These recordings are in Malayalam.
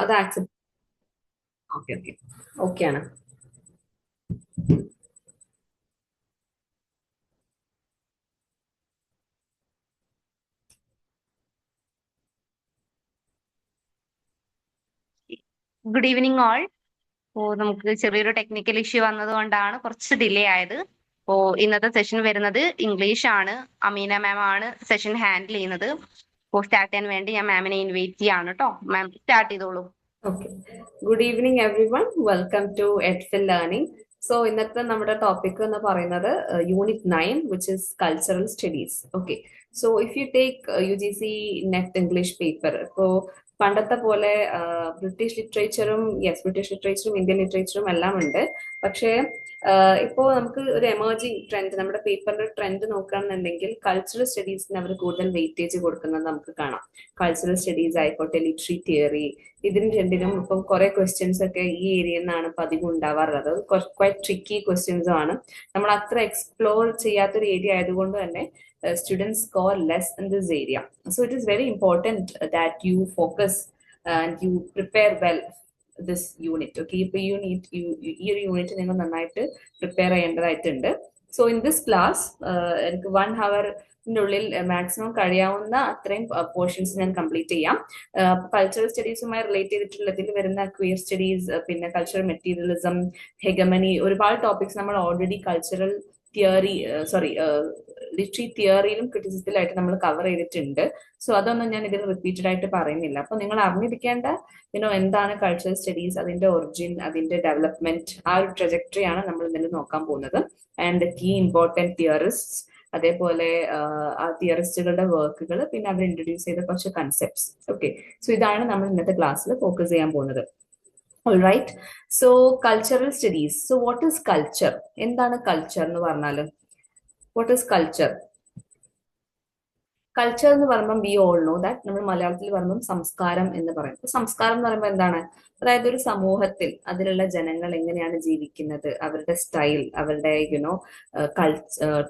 അത് ആക്സെപ്റ്റ്. ഓക്കെ ഓക്കെ ഓക്കെ ആണ്. Good evening all. നമുക്ക് ചെറിയൊരു ടെക്നിക്കൽ ഇഷ്യൂ വന്നതുകൊണ്ടാണ് കുറച്ച് ഡിലേ ആയത്. ഇന്നത്തെ സെഷൻ വരുന്നത് ഇംഗ്ലീഷ് ആണ്. അമീന മാം ആണ് സെഷൻ ഹാൻഡിൽ ചെയ്യുന്നത്. സ്റ്റാർട്ട് ചെയ്യാൻ വേണ്ടി ഞാൻ മാമിനെ ഇൻവൈറ്റ് ചെയ്യാണ് കേട്ടോ. മാം സ്റ്റാർട്ട് ചെയ്തോളൂ. Okay, good evening everyone, welcome to Edfil learning. So ഇന്നത്തെ നമ്മുടെ ടോപ്പിക് എന്ന് പറയുന്നത് unit 9 which is cultural studies. Okay, so if you take UGC NET English paper, ഇപ്പോൾ പണ്ടത്തെ പോലെ ബ്രിട്ടീഷ് ലിറ്ററേച്ചറും ബ്രിട്ടീഷ് ലിറ്ററേച്ചറും ഇന്ത്യൻ ലിറ്ററേച്ചറും എല്ലാം ഉണ്ട്. പക്ഷേ ഇപ്പോൾ നമുക്ക് ഒരു എമർജിങ് ട്രെൻഡ്, നമ്മുടെ പേപ്പറിന്റെ ട്രെൻഡ് നോക്കുകയാണെന്നുണ്ടെങ്കിൽ കൾച്ചറൽ സ്റ്റഡീസിന് അവർ കൂടുതൽ വെയിറ്റേജ് കൊടുക്കുന്നത് നമുക്ക് കാണാം. കൾച്ചറൽ സ്റ്റഡീസ് ആയിക്കോട്ടെ, ലിറ്റററി തിയറി, ഇതിന് രണ്ടിനും ഇപ്പം കുറെ ക്വസ്റ്റ്യൻസ് ഒക്കെ ഈ ഏരിയയിൽ നിന്നാണ് പതിവ് ഉണ്ടാവാറുള്ളത്. ക്വൈറ്റ് ട്രിക്കി ക്വസ്റ്റ്യൻസും ആണ്. നമ്മൾ അത്ര എക്സ്പ്ലോർ ചെയ്യാത്തൊരു ഏരിയ ആയതുകൊണ്ട് തന്നെ students score less in this area. So it is very important that you focus and you prepare well this unit. Okay, ഇപ്പൊ ഈ ഒരു യൂണിറ്റ് നിങ്ങൾ നന്നായിട്ട് പ്രിപ്പയർ ചെയ്യേണ്ടതായിട്ടുണ്ട്. സോ ഇൻ ദിസ് ക്ലാസ് എനിക്ക് 1 ഹവറിന്റെ ഉള്ളിൽ മാക്സിമം കഴിയാവുന്ന അത്രയും പോർഷൻസ് ഞാൻ കംപ്ലീറ്റ് ചെയ്യാം. കൾച്ചറൽ സ്റ്റഡീസുമായി റിലേറ്റ് ചെയ്തിട്ടുള്ളതിൽ വരുന്ന ക്വീർ സ്റ്റഡീസ്, പിന്നെ കൾച്ചറൽ മെറ്റീരിയലിസം, ഹെഗമനി, ഒരുപാട് ടോപ്പിക്സ് നമ്മൾ ഓൾറെഡി കൾച്ചറൽ തിയറി ലിറ്ററി തിയറിയിലും ക്രിറ്റിസിസത്തിലായിട്ട് നമ്മൾ കവർ ചെയ്തിട്ടുണ്ട്. സോ അതൊന്നും ഞാൻ ഇതിൽ റിപ്പീറ്റഡ് ആയിട്ട് പറയുന്നില്ല. അപ്പൊ നിങ്ങൾ അറിഞ്ഞിരിക്കേണ്ട എന്താണ് കൾച്ചറൽ സ്റ്റഡീസ്, അതിന്റെ ഒറിജിൻ, അതിന്റെ ഡെവലപ്മെന്റ്, ആ ഒരു ട്രജക്ടറി ആണ് നമ്മൾ ഇതിൽ നോക്കാൻ പോകുന്നത്. ആൻഡ് കീ ഇമ്പോർട്ടൻറ്റ് തിയറിസ്റ്റ്, അതേപോലെ ആ തിയറിസ്റ്റുകളുടെ വർക്കുകൾ, പിന്നെ അവർ ഇൻട്രൊഡ്യൂസ് ചെയ്ത കുറച്ച് കൺസെപ്റ്റ്സ്. ഓക്കെ, സോ ഇതാണ് നമ്മൾ ഇന്നത്തെ ക്ലാസ്സിൽ ഫോക്കസ് ചെയ്യാൻ പോകുന്നത്. All right, so cultural studies. So what is culture? എന്താണ് കൾച്ചർ എന്ന് പറഞ്ഞാൽ? What is culture? കൾച്ചർ എന്ന് പറയുമ്പോൾ വി ഓൾ നോ ദാറ്റ്, നമ്മൾ മലയാളത്തിൽ പറയുമ്പോൾ സംസ്കാരം എന്ന് പറയും. സംസ്കാരം എന്ന് പറയുമ്പോൾ എന്താണ്? അതായത് ഒരു സമൂഹത്തിൽ അതിലുള്ള ജനങ്ങൾ എങ്ങനെയാണ് ജീവിക്കുന്നത്, അവരുടെ സ്റ്റൈൽ, അവരുടെ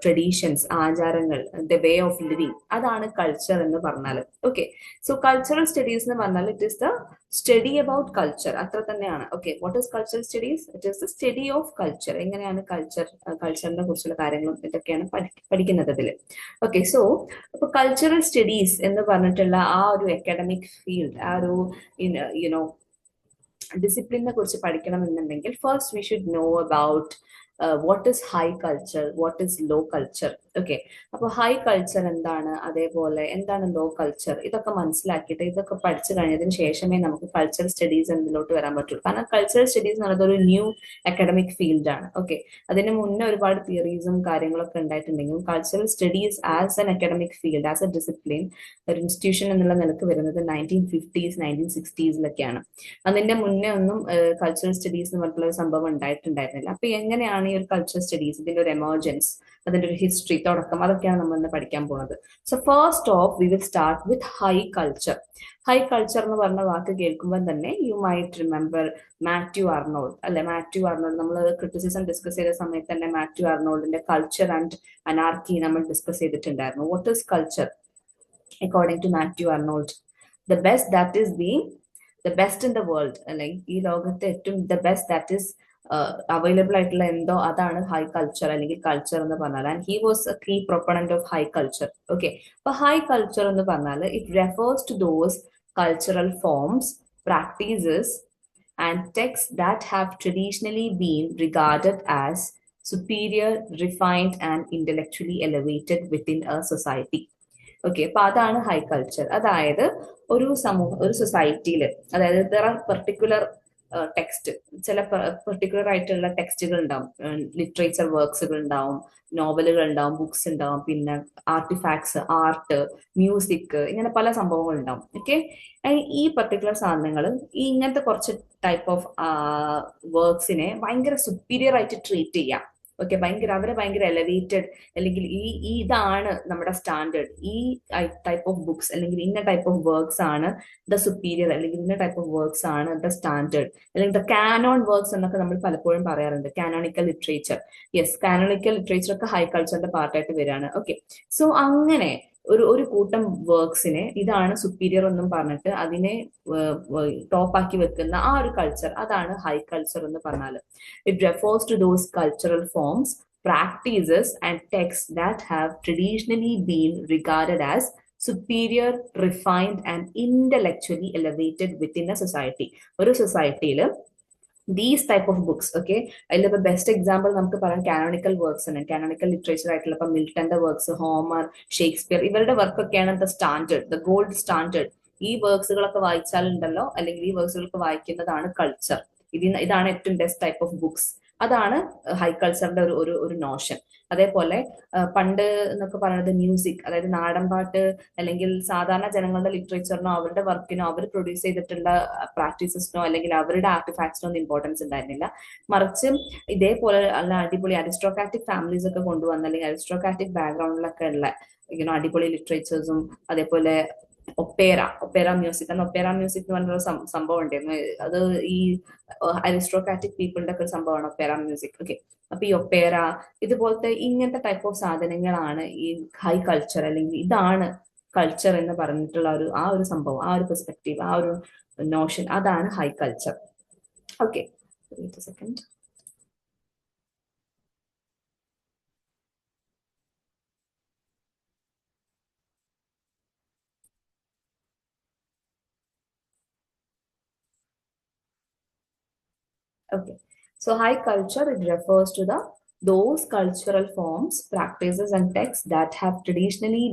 ട്രഡീഷൻസ്, ആചാരങ്ങൾ, ദ വേ ഓഫ് ലിവിങ്, അതാണ് കൾച്ചർ എന്ന് പറഞ്ഞാൽ. ഓക്കെ, സോ കൾച്ചറൽ സ്റ്റഡീസ് എന്ന് പറഞ്ഞാൽ it is the study about culture, അത്ര തന്നെയാണ്. Okay, what is cultural studies? It is the study of culture. എങ്ങനെയാണ് കൾച്ചറിനെ കുറിച്ചുള്ള കാര്യങ്ങളും ഇതൊക്കെയാണ് പഠിക്കുന്നത് ഇതിൽ. ഓക്കെ, സോ അപ്പൊ കൾച്ചറൽ സ്റ്റഡീസ് എന്ന് പറഞ്ഞിട്ടുള്ള ആ ഒരു അക്കാഡമിക് ഫീൽഡ്, ആ ഒരു ഡിസിപ്ലിനെ കുറിച്ച് പഠിക്കണം എന്നുണ്ടെങ്കിൽ first we should know about what is high culture, what is low culture. Okay, അപ്പൊ ഹൈ കൾച്ചർ എന്താണ്, അതേപോലെ എന്താണ് ലോ കൾച്ചർ, ഇതൊക്കെ മനസ്സിലാക്കിയിട്ട് ഇതൊക്കെ പഠിച്ചു കഴിഞ്ഞതിന് ശേഷമേ നമുക്ക് കൾച്ചറൽ സ്റ്റഡീസ് എന്നതിലോട്ട് വരാൻ പറ്റുള്ളൂ. കാരണം കൾച്ചറൽ സ്റ്റഡീസ് എന്ന് പറയുന്നത് ഒരു ന്യൂ അക്കാഡമിക് ഫീൽഡാണ്. ഓക്കെ, അതിന് മുന്നേ ഒരുപാട് തിയറീസും കാര്യങ്ങളൊക്കെ ഉണ്ടായിട്ടുണ്ടെങ്കിലും cultural studies as an academic field, as a discipline, ഒരു ഇൻസ്റ്റിറ്റ്യൂഷൻ എന്നുള്ള നിലക്ക് വരുന്നത് 1950s 1960s അതിന്റെ മുന്നേ ഒന്നും കൾച്ചറൽ സ്റ്റഡീസ് എന്ന് പറഞ്ഞിട്ടുള്ള ഒരു സംഭവം ഉണ്ടായിട്ടുണ്ടായിരുന്നില്ല. അപ്പൊ എങ്ങനെയാണ് ഈ ഒരു കൾച്ചറൽ സ്റ്റഡീസ്, ഇതിന്റെ ഒരു എമർജൻസ്, അതിന്റെ ഒരു ഹിസ്റ്ററി, തുടക്കം, അതൊക്കെയാണ് നമ്മൾ ഇന്ന് പഠിക്കാൻ പോകുന്നത്. So first of we will start with high culture. High culture എന്ന് പറഞ്ഞ വാക്ക് കേൾക്കുമ്പോൾ തന്നെ you might remember Matthew Arnold, അല്ലെ? മാത്യു ആർണോൾഡ്, നമ്മൾ ക്രിറ്റിസിസം ഡിസ്കസ് ചെയ്ത സമയത്ത് തന്നെ മാത്യു ആർണോൾഡിന്റെ കൾച്ചർ ആൻഡ് അനാർക്കി നമ്മൾ ഡിസ്കസ് ചെയ്തിട്ടുണ്ടായിരുന്നു. What is culture according to Matthew Arnold? The best that is being the best in the world, അല്ലെങ്കിൽ ഈ ലോകത്തെ ഏറ്റവും the best that is available ആയിട്ടുള്ള എന്തോ അതാണ് ഹൈ കൾച്ചർ അല്ലെങ്കിൽ കൾച്ചർ എന്ന് പറഞ്ഞാൽ. And he was a key proponent of high culture. Okay, അപ്പൊ ഹൈ കൾച്ചർ എന്ന് പറഞ്ഞാൽ it refers to those cultural forms, practices and text that have traditionally been regarded as superior, refined and intellectually elevated within a society. Okay, അപ്പൊ അതാണ് ഹൈ കൾച്ചർ. അതായത് ഒരു സൊസൈറ്റിയിൽ, അതായത് ദർ ആർ പെർട്ടിക്കുലർ ടെക്സ്റ്റ്, ചില പെർട്ടിക്കുലർ ആയിട്ടുള്ള ടെക്സ്റ്റുകൾ ഉണ്ടാവും, ലിറ്ററേച്ചർ വർക്ക്സുകൾ ഉണ്ടാവും, നോവലുകൾ ഉണ്ടാവും, ബുക്സ് ഉണ്ടാവും, പിന്നെ ആർട്ടിഫാക്ട്സ്, ആർട്ട്, മ്യൂസിക്, ഇങ്ങനെ പല സംഭവങ്ങൾ ഉണ്ടാവും. ഓക്കെ, ഈ പെർട്ടിക്കുലർ സാധനങ്ങൾ, ഈ ഇങ്ങനത്തെ കുറച്ച് ടൈപ്പ് ഓഫ് വർക്ക്സിനെ ഭയങ്കര സുപ്പീരിയർ ആയിട്ട് ട്രീറ്റ് ചെയ്യാം. ഓക്കെ, അവരെ ഭയങ്കര എലവേറ്റഡ്, അല്ലെങ്കിൽ ഇതാണ് നമ്മുടെ സ്റ്റാൻഡേർഡ്, ഈ ടൈപ്പ് ഓഫ് ബുക്സ് അല്ലെങ്കിൽ ഇന്ന ടൈപ്പ് ഓഫ് വർക്ക്സ് ആണ് ദ സുപ്പീരിയർ, അല്ലെങ്കിൽ ഇന്ന ടൈപ്പ് ഓഫ് വർക്ക്സ് ആണ് ദ സ്റ്റാൻഡേർഡ്, അല്ലെങ്കിൽ ദ കാനോൺ വർക്ക്സ് എന്നൊക്കെ നമ്മൾ പലപ്പോഴും പറയാറുണ്ട്. Canonical literature, yes, canonical literature ഒക്കെ ഹൈ കൾച്ചറിന്റെ പാർട്ടായിട്ട് വരികയാണ്. ഓക്കെ, സോ അങ്ങനെ ഒരു കൂട്ടം വർക്ക്സിനെ ഇതാണ് സുപ്പീരിയർ എന്നും പറഞ്ഞിട്ട് അതിനെ ടോപ്പാക്കി വെക്കുന്ന ആ ഒരു കൾച്ചർ, അതാണ് ഹൈ കൾച്ചർ എന്ന് പറഞ്ഞാൽ. It refers to those cultural forms, practices and texts that have traditionally been regarded as superior, refined and intellectually elevated within a society. ഒരു സൊസൈറ്റിയിൽ these type of books, okay, അതിലിപ്പോൾ ബെസ്റ്റ് എക്സാമ്പിൾ നമുക്ക് പറയാം കാനോണിക്കൽ വർക്ക്സ് ആണ്. കാനോണിക്കൽ ലിറ്ററേച്ചർ ആയിട്ടുള്ള ഇപ്പം മിൽട്ടന്റെ വർക്ക്സ്, ഹോമർ, ഷേക്സ്പിയർ, ഇവരുടെ വർക്കൊക്കെയാണ് the standard, the gold standard. ഈ വർക്ക്സുകളൊക്കെ വായിച്ചാലുണ്ടല്ലോ, അല്ലെങ്കിൽ ഈ വർക്ക്സുകളൊക്കെ വായിക്കുന്നതാണ് കൾച്ചർ. ഇതാണ് ഏറ്റവും ബെസ്റ്റ് ടൈപ്പ് ഓഫ് ബുക്സ്. അതാണ് ഹൈ കൾച്ചറിന്റെ ഒരു നോഷൻ. അതേപോലെ പണ്ട് എന്നൊക്കെ പറയുന്നത് മ്യൂസിക്, അതായത് നാടൻ പാട്ട്, അല്ലെങ്കിൽ സാധാരണ ജനങ്ങളുടെ ലിറ്ററേച്ചറിനോ അവരുടെ വർക്കിനോ അവർ പ്രൊഡ്യൂസ് ചെയ്തിട്ടുള്ള പ്രാക്ടീസസിനോ അല്ലെങ്കിൽ അവരുടെ ആർട്ടിഫാക്ട്സിനോ ഒന്നും ഇമ്പോർട്ടൻസ് ഉണ്ടായിരുന്നില്ല. മറിച്ച് ഇതേപോലെ നല്ല അടിപൊളി അരിസ്റ്റോക്രാറ്റിക് ഫാമിലീസ് ഒക്കെ കൊണ്ടുവന്ന, അല്ലെങ്കിൽ അരിസ്റ്റോക്രാറ്റിക് ബാക്ക്ഗ്രൗണ്ടിലൊക്കെ ഉള്ള അടിപൊളി ലിറ്ററേച്ചേഴ്സും, അതേപോലെ ഒപ്പേറ മ്യൂസിക് എന്ന് പറഞ്ഞൊരു സംഭവം ഉണ്ടായിരുന്നു. അത് ഈ അരിസ്റ്റോക്രാറ്റിക് പീപ്പിളിന്റെ ഒക്കെ ഒരു സംഭവമാണ് ഒപ്പേറ മ്യൂസിക്. ഓക്കെ, അപ്പൊ ഈ ഒപ്പേറ ഇതുപോലത്തെ ഇങ്ങനത്തെ ടൈപ്പ് ഓഫ് സാധനങ്ങളാണ് ഈ ഹൈ കൾച്ചർ, അല്ലെങ്കിൽ ഇതാണ് കൾച്ചർ എന്ന് പറഞ്ഞിട്ടുള്ള ആ ഒരു സംഭവം, ആ ഒരു പെർസ്പെക്റ്റീവ്, ആ ഒരു നോഷൻ, അതാണ് high culture. Okay, wait a second. Okay, so high culture, it refers to those cultural forms, practices and texts that have traditionally,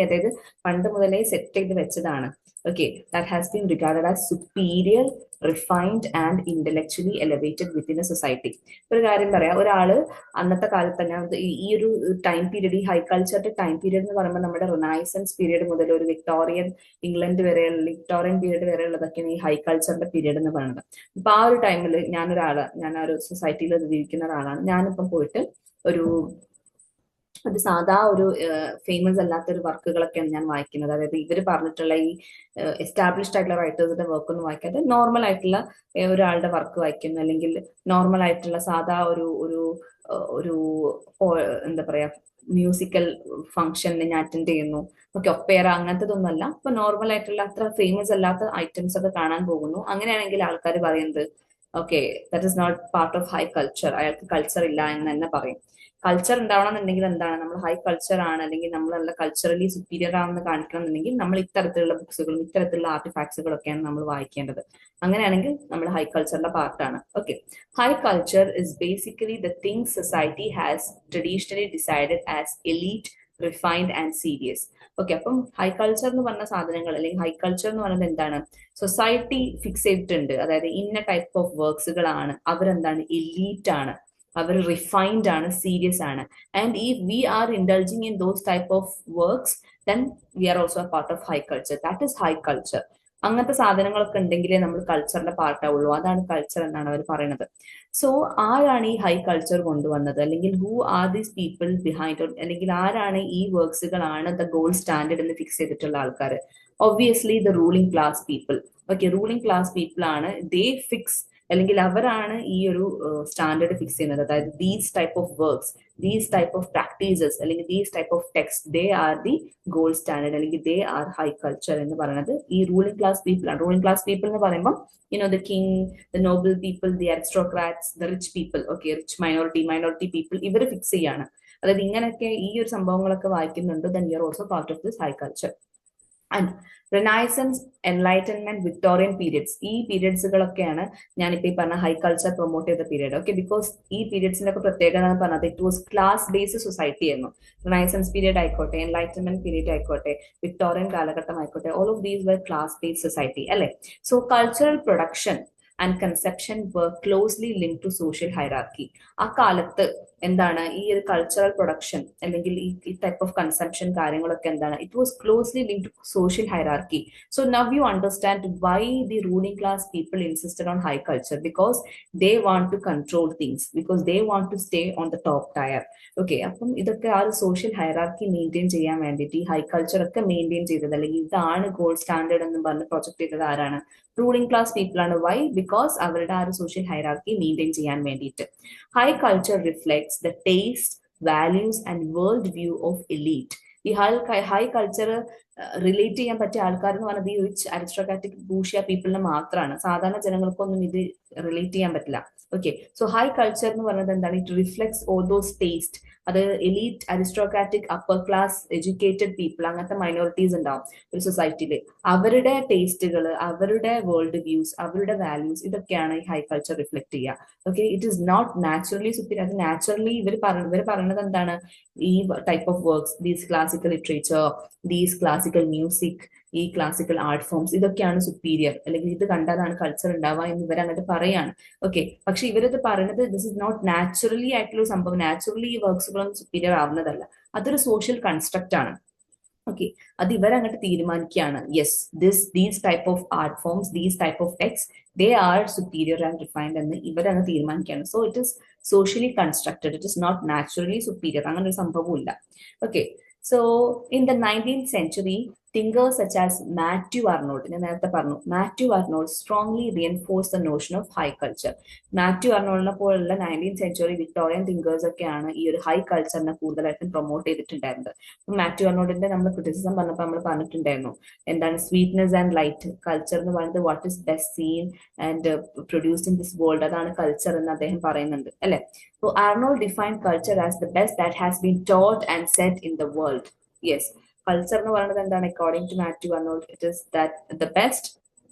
അതായത് പണ്ട് മുതലേ സെറ്റ് ചെയ്ത് വെച്ചതാണ്. Okay, that has been regarded as superior, refined and intellectually elevated within a society. ഒരു കാര്യം പറയാം, ഒരാള് അന്നത്തെ കാലത്ത് തന്നെ ഈ ഒരു ടൈം പീരീഡ്, ഈ ഹൈ കൾച്ചറിന്റെ ടൈം പീരീഡ് എന്ന് പറയുമ്പോൾ നമ്മുടെ റിനൈസൻസ് പീരീഡ് മുതൽ ഒരു വിക്ടോറിയൻ ഇംഗ്ലണ്ട് വരെയുള്ള, വിക്ടോറിയൻ പീരീഡ് വരെയുള്ളതൊക്കെയാണ് ഈ ഹൈ കൾച്ചറിന്റെ പീരീഡ് എന്ന് പറയുന്നത്. അപ്പൊ ആ ഒരു ടൈമിൽ ഞാൻ ആ ഒരു സൊസൈറ്റിയിൽ ജീവിക്കുന്ന ഒരാളാണ്. ഞാനിപ്പം പോയിട്ട് ഒരു സാധാ ഒരു ഫേമസ് അല്ലാത്തൊരു വർക്കുകളൊക്കെയാണ് ഞാൻ വായിക്കുന്നത്. അതായത് ഇവർ പറഞ്ഞിട്ടുള്ള ഈ എസ്റ്റാബ്ലിഷ്ഡ് ആയിട്ടുള്ള റൈറ്റേഴ്സിന്റെ വർക്ക് ഒന്നും വായിക്കാതെ നോർമൽ ആയിട്ടുള്ള ഒരാളുടെ വർക്ക് വായിക്കുന്നു, അല്ലെങ്കിൽ നോർമൽ ആയിട്ടുള്ള സാധാ ഒരു ഒരു ഒരു എന്താ പറയാ മ്യൂസിക്കൽ ഫംഗ്ഷന് ഞാൻ അറ്റൻഡ് ചെയ്യുന്നു. ഓക്കെ, ഒപ്പേറ അങ്ങനത്തതൊന്നുമല്ല, ഇപ്പൊ നോർമൽ ആയിട്ടുള്ള അത്ര ഫേമസ് അല്ലാത്ത ഐറ്റംസ് ഒക്കെ കാണാൻ പോകുന്നു. അങ്ങനെയാണെങ്കിൽ ആൾക്കാർ പറയുന്നത് okay, that is not part of high culture, അയാൾക്ക് കൾച്ചർ ഇല്ല എന്ന് തന്നെ പറയും. കൾച്ചർ ഉണ്ടാവണം എന്നുണ്ടെങ്കിൽ എന്താണ്, നമ്മൾ ഹൈ കൾച്ചർ ആണ്, അല്ലെങ്കിൽ നമ്മൾ നല്ല കൾച്ചറലി സുപ്പീരിയർ ആണെന്ന് കാണിക്കണം എന്നുണ്ടെങ്കിൽ നമ്മൾ ഇത്തരത്തിലുള്ള ബുക്സുകളും ഇത്തരത്തിലുള്ള ആർട്ടിഫാക്ട്സുകളൊക്കെയാണ് നമ്മൾ വായിക്കേണ്ടത്. അങ്ങനെയാണെങ്കിൽ നമ്മൾ ഹൈ കൾച്ചറിന്റെ പാർട്ടാണ്. Okay, high culture is basically the things society has traditionally decided as elite, refined and serious. Okay, അപ്പം ഹൈ കൾച്ചർ എന്ന് പറഞ്ഞ സാധനങ്ങൾ, അല്ലെങ്കിൽ ഹൈ കൾച്ചർ എന്ന് പറയുന്നത് എന്താണ്, സൊസൈറ്റി ഫിക്സ് ചെയ്തിട്ടുണ്ട്. അതായത് ഇന്ന ടൈപ്പ് ഓഫ് വർക്ക്സുകളാണ്, അവരെന്താണ് എലീറ്റ് ആണ്, അവർ റിഫൈൻഡ് ആണ്, സീരിയസ് ആണ്. And if we are indulging in those type of works, then we are also a part of high culture. That is high culture. അങ്ങനത്തെ സാധനങ്ങളൊക്കെ ഉണ്ടെങ്കിലേ നമ്മൾ കൾച്ചറിന്റെ പാർട്ടാവുള്ളൂ. അതാണ് കൾച്ചർ എന്നാണ് അവർ പറയുന്നത്. സോ ആരാണ് ഈ ഹൈ കൾച്ചർ കൊണ്ടുവന്നത്, അല്ലെങ്കിൽ who are these people behind, അല്ലെങ്കിൽ ആരാണ് ഈ വർക്ക്സുകളാണ് ദ ഗോൾഡ് സ്റ്റാൻഡേർഡ് എന്ന് ഫിക്സ് ചെയ്തിട്ടുള്ള ആൾക്കാർ? Obviously the ruling class people. Okay, ruling class people ആണ്, ദേ ഫിക്സ്, അല്ലെങ്കിൽ അവരാണ് ഈ ഒരു സ്റ്റാൻഡേർഡ് ഫിക്സ് ചെയ്യുന്നത്. അതായത് these type of works, these type of practices, അല്ലെങ്കിൽ these type of text, they are the gold standard, അല്ലെങ്കിൽ ദേ ആർ ഹൈ കൾച്ചർ എന്ന് പറയുന്നത് ഈ റൂളിംഗ് ക്ലാസ് പീപ്പിൾ ആണ്. റൂളിംഗ് ക്ലാസ് പീപ്പിൾ എന്ന് പറയുമ്പോൾ the king, the noble people, the aristocrats, the rich people, okay, rich minority people, ഇവർ ഫിക്സ് ചെയ്യാണ്. അതായത് ഇങ്ങനെയൊക്കെ ഈ ഒരു സംഭവങ്ങളൊക്കെ വായിക്കുന്നുണ്ട്, then you are also part of this high culture. And renaissance, enlightenment, Victorian periods, ഈ പീരിയഡ്സുകളൊക്കെയാണ് ഞാനിപ്പോ ഈ പറഞ്ഞ ഹൈ കൾച്ചർ പ്രൊമോട്ട് ചെയ്ത പീരിയഡ്. ഓക്കെ, ബിക്കോസ് ഈ പീരിയഡ്സിന്റെ ഒക്കെ പ്രത്യേകത എന്ന് പറഞ്ഞത് it was class based society ആയിരുന്നു. റിനൈസൻസ് പീരിയഡ് ആയിക്കോട്ടെ, എൻലൈറ്റൻമെന്റ് പീരിയഡ് ആയിക്കോട്ടെ, വിക്ടോറിയൻ കാലഘട്ടം ആയിക്കോട്ടെ, all of these were class based society അല്ലെ. So cultural production and conception were closely link to social hierarchy. ആ കാലത്ത് എന്താണ് ഈ ഒരു കൾച്ചറൽ പ്രൊഡക്ഷൻ, അല്ലെങ്കിൽ ഈ ടൈപ്പ് ഓഫ് കൺസെപ്ഷൻ കാര്യങ്ങളൊക്കെ എന്താണ്, it was closely link to social hierarchy. So now you understand why the ruling class people insisted on high culture, because they want to control things, because they want to stay on the top tier. Okay, അപ്പം ഇതൊക്കെ ആ ഒരു സോഷ്യൽ ഹൈറാർക്കി മെയിൻറ്റെയിൻ ചെയ്യാൻ വേണ്ടിയിട്ട് ഈ ഹൈ കൾച്ചർ ഒക്കെ മെയിൻറ്റെയിൻ ചെയ്തത്, അല്ലെങ്കിൽ ഇതാണ് ഗോൾഡ് സ്റ്റാൻഡേർഡ് എന്ന് പറഞ്ഞ് പ്രൊജക്ട് ചെയ്തത് ആരാണ്? റൂളിംഗ് ക്ലാസ് പീപ്പിൾ ആണ്. വൈ? ബിക്കോസ് അവരുടെ ആ ഒരു സോഷ്യൽ ഹൈറാർക്കി മെയിൻറ്റെയിൻ ചെയ്യാൻ വേണ്ടിയിട്ട്. High culture reflects the taste, values and world view of elite. ഈ ഹൈ കൾച്ചർ റിലേറ്റ് ചെയ്യാൻ പറ്റിയ ആൾക്കാർ എന്ന് പറയുന്നത് ഈ റിച്ച് അരിസ്റ്റോക്രാറ്റിക് ബൂഷ്യ പീപ്പിളിന് മാത്രമാണ്. സാധാരണ ജനങ്ങൾക്കൊന്നും ഇത് റിലേറ്റ് ചെയ്യാൻ പറ്റില്ല. ഓക്കെ, സോ ഹൈ കൾച്ചർ എന്ന് പറയുന്നത് എന്താണ്? It reflects all those taste. അത് elite aristocratic upper class educated people, അങ്ങനത്തെ മൈനോറിറ്റീസ് ഉണ്ടാവും ഒരു സൊസൈറ്റിയിൽ. അവരുടെ ടേസ്റ്റുകൾ, അവരുടെ വേൾഡ് വ്യൂസ്, അവരുടെ വാല്യൂസ്, ഇതൊക്കെയാണ് ഈ ഹൈ കൾച്ചർ റിഫ്ലക്ട് ചെയ്യുക. Okay, it is not naturally superior. അത് നാച്ചുറലി ഇവർ പറയുന്നത് എന്താണ്? ഈ type of works, these classical literature, these classical music, ഈ ക്ലാസിക്കൽ ആർട്ട് ഫോംസ്, ഇതൊക്കെയാണ് സുപ്പീരിയർ, അല്ലെങ്കിൽ ഇത് കണ്ടാലാണ് കൾച്ചർ ഉണ്ടാവുക എന്ന് ഇവർ അങ്ങോട്ട് പറയാണ്. ഓക്കെ, പക്ഷെ ഇവരത് പറയുന്നത് ദിസ് ഇസ് നോട്ട് നാച്ചുറലി ആയിട്ടുള്ള സംഭവം. നാച്ചുറലി ഈ വർക്ക്സുകളൊന്നും സുപ്പീരിയർ ആവുന്നതല്ല, അതൊരു സോഷ്യൽ കൺസ്ട്രക്റ്റ് ആണ്. ഓക്കെ, അത് ഇവരങ്ങോട്ട് തീരുമാനിക്കുകയാണ്. Yes, these type of art forms, these type of text, they are superior and refined എന്ന് ഇവരങ്ങ് തീരുമാനിക്കുകയാണ്. So it is socially constructed, it is not naturally superior. അങ്ങനെ ഒരു സംഭവം ഇല്ല. Okay, so in the 19th century, thinkers such as Matthew Arnold, ഞാൻ നേരത്തെ പറഞ്ഞു, Matthew Arnold strongly reinforce the notion of high culture. Matthew അർണോൾഡിനെ പോലുള്ള 19th century വിക്ടോറിയൻ തിങ്കേഴ്സ് ഒക്കെയാണ് ഈ ഒരു ഹൈ കൾച്ചറിനെ കൂടുതലായിട്ടും പ്രൊമോട്ട് ചെയ്തിട്ടുണ്ടായിരുന്നത്. മാത്യു അർണോൾഡിന്റെ നമ്മൾ ക്രിറ്റിസിസം പറഞ്ഞപ്പോൾ നമ്മൾ പറഞ്ഞിട്ടുണ്ടായിരുന്നു എന്താണ് സ്വീറ്റ്നെസ് ആൻഡ് ലൈറ്റ്. കൾച്ചർ എന്ന് പറയുന്നത് what is best seen and produced in this world, അതാണ് കൾച്ചർ എന്ന് അദ്ദേഹം പറയുന്നുണ്ട്, അല്ലെ? So Arnold defined culture as the best that has been taught and said in the world. Yes, culture എന്ന് പറയുന്നത് എന്താണ്? According to Matthew Arnold, it is that the best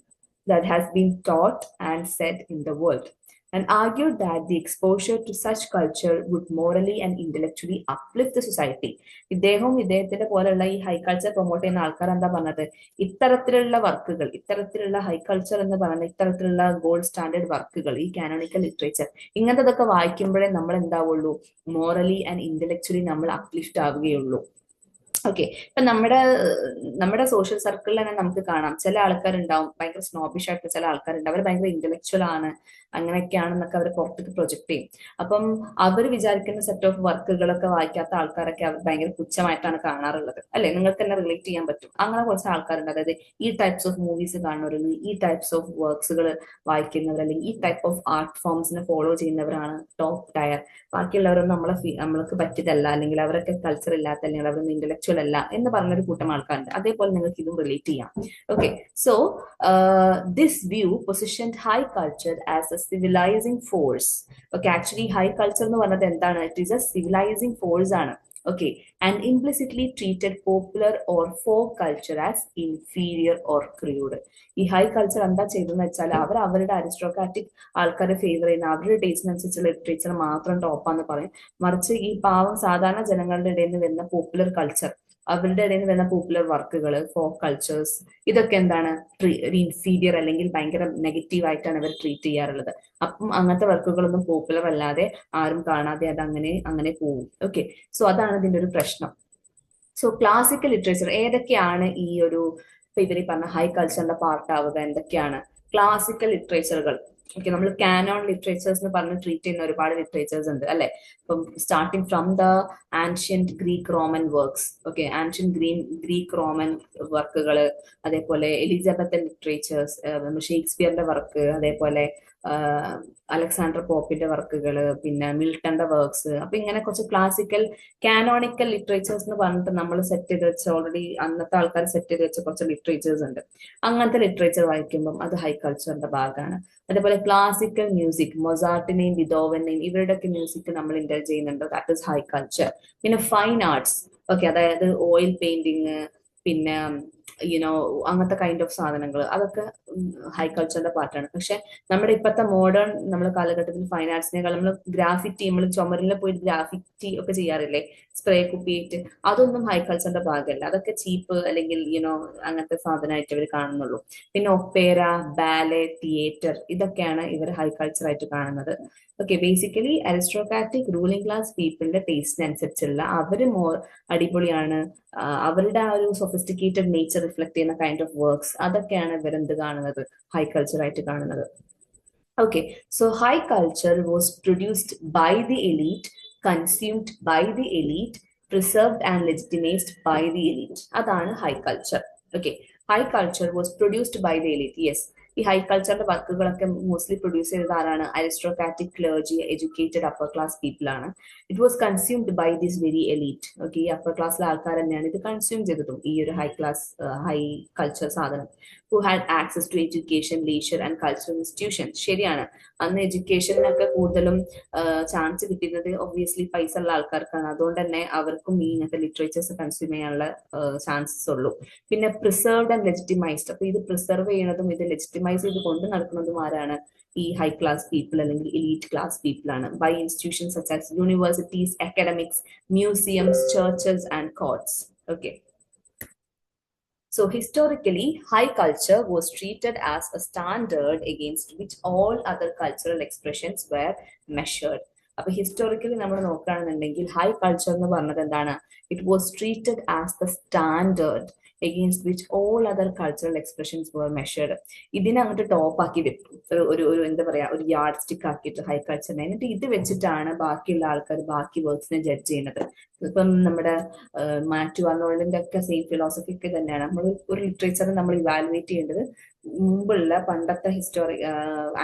that has been taught and said in the world, and argued that the exposure to such culture would morally and intellectually uplift the society. ഇദ്ദേഹത്തിന്റെ പോലെയുള്ള ഈ ഹൈ കൾച്ചർ പ്രൊമോട്ട് ചെയ്യുന്ന ആൾക്കാർ എന്താ പറഞ്ഞത്? ഇത്തരത്തിലുള്ള വർക്കുകൾ, ഇത്തരത്തിലുള്ള ഹൈ കൾച്ചർ എന്ന് പറയുന്ന ഇത്തരത്തിലുള്ള ഗോൾഡ് സ്റ്റാൻഡേർഡ് വർക്കുകൾ, ഈ കാനോണിക്കൽ ലിറ്ററേച്ചർ, ഇങ്ങനത്തതൊക്കെ വായിക്കുമ്പോഴേ നമ്മൾ എന്താവുള്ളൂ? മോറലി ആൻഡ് ഇന്റലക്ച്വലി നമ്മൾ അപ്ലിഫ്റ്റ് ആവുകയുള്ളൂ. ഓക്കെ, ഇപ്പൊ നമ്മുടെ സോഷ്യൽ സർക്കിളിൽ തന്നെ നമുക്ക് കാണാം, ചില ആൾക്കാരുണ്ടാവും ഭയങ്കര സ്നോബിഷ് ആയിട്ട്, ചില ആൾക്കാരുണ്ട് അവർ ഭയങ്കര ഇന്റലക്ച്വൽ ആണ്, അങ്ങനെയൊക്കെയാണെന്നൊക്കെ അവർ പുറത്തേക്ക് പ്രൊജക്ട് ചെയ്യും. അപ്പം അവർ വിചാരിക്കുന്ന സെറ്റ് ഓഫ് വർക്കുകളൊക്കെ വായിക്കാത്ത ആൾക്കാരൊക്കെ അവർ ഭയങ്കര പുച്ഛമായിട്ടാണ് കാണാറുള്ളത്, അല്ലെ? നിങ്ങൾക്ക് തന്നെ റിലേറ്റ് ചെയ്യാൻ പറ്റും. അങ്ങനെ കുറച്ച് ആൾക്കാരുണ്ട്, അതായത് ഈ ടൈപ്സ് ഓഫ് മൂവീസ് കാണുന്നവർ, ഈ ടൈപ്സ് ഓഫ് വർക്ക്സുകൾ വായിക്കുന്നവർ, അല്ലെങ്കിൽ ഈ ടൈപ്പ് ഓഫ് ആർട്ട് ഫോംസിനെ ഫോളോ ചെയ്യുന്നവരാണ് ടോപ്പ് ടയർ. ബാക്കിയുള്ളവരൊന്നും നമ്മൾക്ക് പറ്റിയതല്ല, അല്ലെങ്കിൽ അവരൊക്കെ കൾച്ചർ ഇല്ലാത്ത, അല്ലെങ്കിൽ അവരൊന്നും ഇന്റലക്ച്വൽ അല്ല എന്ന് പറഞ്ഞൊരു കൂട്ടം ആൾക്കാരുണ്ട്. അതേപോലെ നിങ്ങൾക്ക് ഇതും റിലേറ്റ് ചെയ്യാം. Okay, so this view positioned high culture as a civilising force. Okay, actually high culture എന്ന് പറഞ്ഞത് എന്താണ്? It is a civilising force ആണ്. Okay, and implicitly treated popular or folk culture as inferior or crude. ഈ ഹൈ കൾച്ചർ എന്താ ചെയ്തതെന്ന് വെച്ചാൽ അവർ അവരുടെ അരിസ്റ്റോക്രാറ്റിക് ആൾക്കാരെ ഫേവർ ചെയ്യുന്ന, അവരുടെ ടേസ്റ്റിനനുസരിച്ചുള്ള ലിറ്ററേച്ചർ മാത്രം ടോപ്പാന്ന് പറയും. മറിച്ച് ഈ പാവം സാധാരണ ജനങ്ങളുടെ ഇടയിൽ നിന്ന് വരുന്ന പോപ്പുലർ കൾച്ചർ, അവരുടെ ഇടയിൽ നിന്ന് വരുന്ന പോപ്പുലർ വർക്കുകൾ, ഫോക്ക് കൾച്ചേഴ്സ്, ഇതൊക്കെ എന്താണ്? ഇൻഫീരിയർ അല്ലെങ്കിൽ ഭയങ്കര നെഗറ്റീവ് ആയിട്ടാണ് അവർ ട്രീറ്റ് ചെയ്യാറുള്ളത്. അപ്പം അങ്ങനത്തെ വർക്കുകളൊന്നും പോപ്പുലർ അല്ലാതെ ആരും കാണാതെ അത് അങ്ങനെ പോകും. ഓക്കെ, സോ അതാണ് ഇതിന്റെ ഒരു പ്രശ്നം. സോ ക്ലാസിക്കൽ ലിറ്ററേച്ചർ ഏതൊക്കെയാണ് ഈ ഒരു ഇപ്പൊ ഇവര് പറഞ്ഞ ഹൈ കൾച്ചറിന്റെ പാർട്ട് ആവുക? എന്തൊക്കെയാണ് ക്ലാസിക്കൽ ലിറ്ററേച്ചറുകൾ? ഓക്കെ, നമ്മൾ കാനോൺ ലിറ്ററേച്ചേഴ്സ് എന്ന് പറഞ്ഞ് ട്രീറ്റ് ചെയ്യുന്ന ഒരുപാട് ലിറ്ററേച്ചേഴ്സ് ഉണ്ട്, അല്ലെ? ഇപ്പം starting from the ancient Greek Roman works. Okay, ancient Greek Roman വർക്കുകൾ, അതേപോലെ എലിസബത്തൻ ലിറ്ററേച്ചേഴ്സ്, ഷേക്സ്പിയറിന്റെ വർക്ക്, അതേപോലെ അലക്സാണ്ടർ പോപ്പിന്റെ വർക്കുകൾ, പിന്നെ മിൽട്ടന്റെ വർക്ക്സ്. അപ്പൊ ഇങ്ങനെ കുറച്ച് ക്ലാസിക്കൽ കാനോണിക്കൽ ലിറ്ററേച്ചേഴ്സ് എന്ന് പറഞ്ഞിട്ട് നമ്മൾ സെറ്റ് ചെയ്ത് വെച്ച, ഓൾറെഡി അന്നത്തെ ആൾക്കാർ സെറ്റ് ചെയ്ത് വെച്ച കുറച്ച് ലിറ്ററേച്ചേഴ്സ് ഉണ്ട്. അങ്ങനത്തെ ലിറ്ററേച്ചർ വായിക്കുമ്പോൾ അത് ഹൈ കൾച്ചറിന്റെ ഭാഗമാണ്. അതേപോലെ ക്ലാസിക്കൽ മ്യൂസിക്, മൊസാർട്ടിനെയും ബിതോവനെയും ഇവരുടെയൊക്കെ മ്യൂസിക് നമ്മൾ ഇൻഡൽജ് ചെയ്യുന്നുണ്ട്, ദാറ്റ് ഇസ് ഹൈ കൾച്ചർ. പിന്നെ ഫൈൻ ആർട്സ്, ഓക്കെ, അതായത് ഓയിൽ പെയിന്റിങ്, പിന്നെ യുനോ അങ്ങനത്തെ കൈൻഡ് ഓഫ് സാധനങ്ങൾ, അതൊക്കെ ഹൈ കൾച്ചറിന്റെ പാർട്ടാണ്. പക്ഷെ നമ്മുടെ ഇപ്പോഴത്തെ മോഡേൺ നമ്മുടെ കാലഘട്ടത്തിൽ ഫൈൻ ആർട്സിനേക്കാൾ നമ്മൾ ഗ്രാഫിറ്റി, നമ്മൾ ചുമരിൽ പോയിട്ട് ഗ്രാഫിറ്റി ഒക്കെ ചെയ്യാറില്ലേ, സ്പ്രേ കുപ്പിയിട്ട്, അതൊന്നും ഹൈ കൾച്ചറിന്റെ ഭാഗമല്ല. അതൊക്കെ ചീപ്പ് അല്ലെങ്കിൽ അങ്ങനത്തെ സാധനമായിട്ട് ഇവർ കാണുന്നുള്ളൂ. പിന്നെ ഒപ്പേര, ബാലെ, തിയേറ്റർ, ഇതൊക്കെയാണ് ഇവർ ഹൈ കൾച്ചർ ആയിട്ട് കാണുന്നത്. Okay, basically aristocratic ruling class പീപ്പിളിന്റെ ടേസ്റ്റിനനുസരിച്ചുള്ള അവര് അടിപൊളിയാണ്, അവരുടെ ആ ഒരു സൊഫിസ്റ്റിക്കേറ്റഡ് നേച്ചർ റിഫ്ലക്ട് ചെയ്യുന്ന കൈൻഡ് ഓഫ് വർക്ക്സ്, അതൊക്കെയാണ് ഇവരെന്ത് കാണുന്നത്? ഹൈ കൾച്ചർ ആയിട്ട് കാണുന്നത്. Okay, so high culture was produced by the elite, consumed by the elite, preserved and legitimized by the elite. അതാണ് high culture. Okay, high culture was produced by the elite. Yes, ഈ ഹൈ കൾച്ചറിന്റെ വർക്കുകളൊക്കെ മോസ്റ്റ്ലി പ്രൊഡ്യൂസ് ചെയ്തത് ആരാണ്? Aristocratic clergy, educated upper class people ആണ്. It was consumed by this very elite. Okay, ഈ അപ്പർ ക്ലാസ്സിലെ ആൾക്കാർ തന്നെയാണ് ഇത് കൺസ്യൂം ചെയ്തതും, ഈ ഒരു ഹൈ കൾച്ചർ സാധനം. Who had access to education, leisure and cultural institution. ശരിയാണ്, അന്ന് എഡ്യൂക്കേഷനൊക്കെ കൂടുതലും ചാൻസ് കിട്ടുന്നത് ഒബ്വിയസ്ലി പൈസ ഉള്ള ആൾക്കാർക്കാണ്. അതുകൊണ്ട് തന്നെ അവർക്കും ഈ ഇങ്ങനത്തെ ലിറ്ററേച്ചേഴ്സ് കൺസ്യൂം ചെയ്യാനുള്ള ചാൻസസ് ഉള്ളൂ. പിന്നെ പ്രിസർവ്ഡ് ആൻഡ് ലെജിറ്റിമൈസ്ഡ്. അപ്പൊ ഇത് പ്രിസർവ് ചെയ്യുന്നതും ഇത് ലെജിറ്റിമൈസ് ചെയ്ത് കൊണ്ട് നടക്കുന്നതും ആരാണ്? ഈ ഹൈ ക്ലാസ് പീപ്പിൾ അല്ലെങ്കിൽ എലീറ്റ് ക്ലാസ് പീപ്പിൾ ആണ്. By institutions such as universities, academics, museums, churches and courts. Okay. So historically, high culture was treated as a standard against which all other cultural expressions were measured. അപ്പൊ ഹിസ്റ്റോറിക്കലി നമ്മൾ നോക്കുകയാണെന്നുണ്ടെങ്കിൽ ഹൈ കൾച്ചർ എന്ന് പറഞ്ഞത് എന്താണ്? It was treated as the standard against which all other cultural expressions were measured. ഇതിനെ അങ്ങോട്ട് ടോപ്പ് ആക്കി വെക്കും, ഒരു എന്താ പറയാ, ഒരു യാർഡ് സ്റ്റിക്ക് ആക്കിയിട്ട് ഹൈ കൾച്ചറിനെ. എന്നിട്ട് ഇത് വെച്ചിട്ടാണ് ബാക്കിയുള്ള ആൾക്കാർ ബാക്കി വർക്ക്സിനെ ജഡ്ജ് ചെയ്യുന്നത്. ഇപ്പം നമ്മുടെ മാത്യു ആർണോൾഡിന്റെ ഒക്കെ സെയിം ഫിലോസഫി ഒക്കെ തന്നെയാണ്. നമ്മൾ ഒരു ലിറ്ററേച്ചറിനെ നമ്മൾ ഇവാലുവേറ്റ് ചെയ്യേണ്ടത് മുമ്പുള്ള പണ്ടത്തെ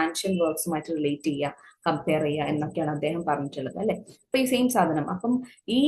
ആൻഷ്യൻ വർക്ക്സുമായിട്ട് റിലേറ്റ് ചെയ്യുക, കമ്പയർ ചെയ്യുക എന്നൊക്കെയാണ് അദ്ദേഹം പറഞ്ഞിട്ടുള്ളത്, അല്ലെ? അപ്പൊ ഈ സെയിം സാധനം. അപ്പം ഈ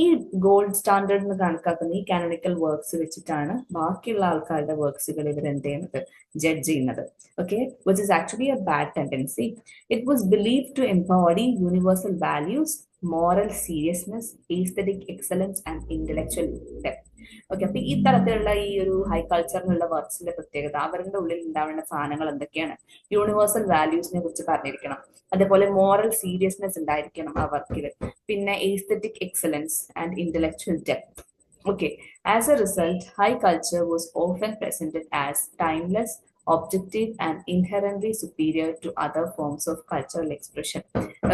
ഗോൾഡ് സ്റ്റാൻഡേർഡ് എന്ന് കണക്കാക്കുന്ന ഈ കാനണിക്കൽ വർക്ക്സ് വെച്ചിട്ടാണ് ബാക്കിയുള്ള ആൾക്കാരുടെ വർക്ക്സുകൾ ഇവർ എന്ത് ചെയ്യുന്നത്? ജഡ്ജ് ചെയ്യുന്നത്. Okay, which is actually a bad tendency. It was believed to empower universal values, moral seriousness, aesthetic excellence and intellectual depth. Okay, അപ്പൊ ഈ തരത്തിലുള്ള ഈ ഒരു ഹൈ കൾച്ചറിനുള്ള വർക്ക്സിന്റെ പ്രത്യേകത, അവരുടെ ഉള്ളിൽ ഉണ്ടാവേണ്ട സാധനങ്ങൾ എന്തൊക്കെയാണ്? യൂണിവേഴ്സൽ വാല്യൂസിനെ കുറിച്ച് പറഞ്ഞിരിക്കണം, അതേപോലെ മോറൽ സീരിയസ്നെസ് ഉണ്ടായിരിക്കണം ആ വർക്കിൽ, പിന്നെ aesthetic excellence and intellectual depth. Okay, as a result, high culture was often presented as timeless, objective, and inherently superior to other forms of cultural expression.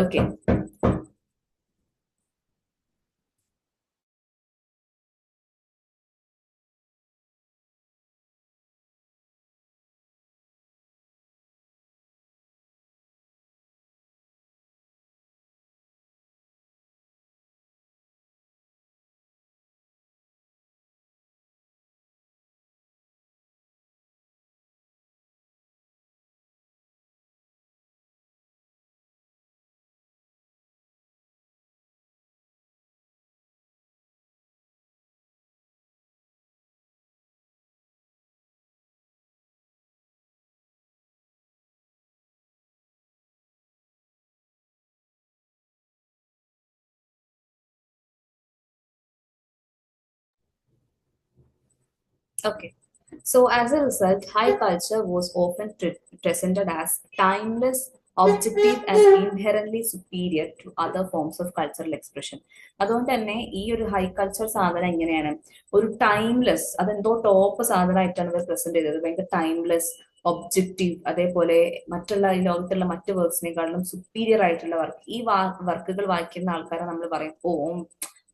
Okay. Okay. So as a result, high culture was often presented as timeless, objective, and inherently superior to other forms of cultural expression. അതുകൊണ്ട് തന്നെ ഈ ഒരു ഹൈ കൾച്ചർ സാധനം എങ്ങനെയാണ്? ഒരു ടൈംലെസ്, അതെന്തോ ടോപ്പ് സാധനമായിട്ടാണ് ഇവർ പ്രസന്റ് ചെയ്തത്. ഭയങ്കര ടൈംലെസ്, ഒബ്ജക്റ്റീവ്, അതേപോലെ മറ്റുള്ള ഈ ലോകത്തുള്ള മറ്റ് വർക്ക്സിനെക്കാളും സുപ്പീരിയർ ആയിട്ടുള്ള വർക്ക്. ഈ വർക്കുകൾ വായിക്കുന്ന ആൾക്കാരെ നമ്മൾ പറയും, ഓ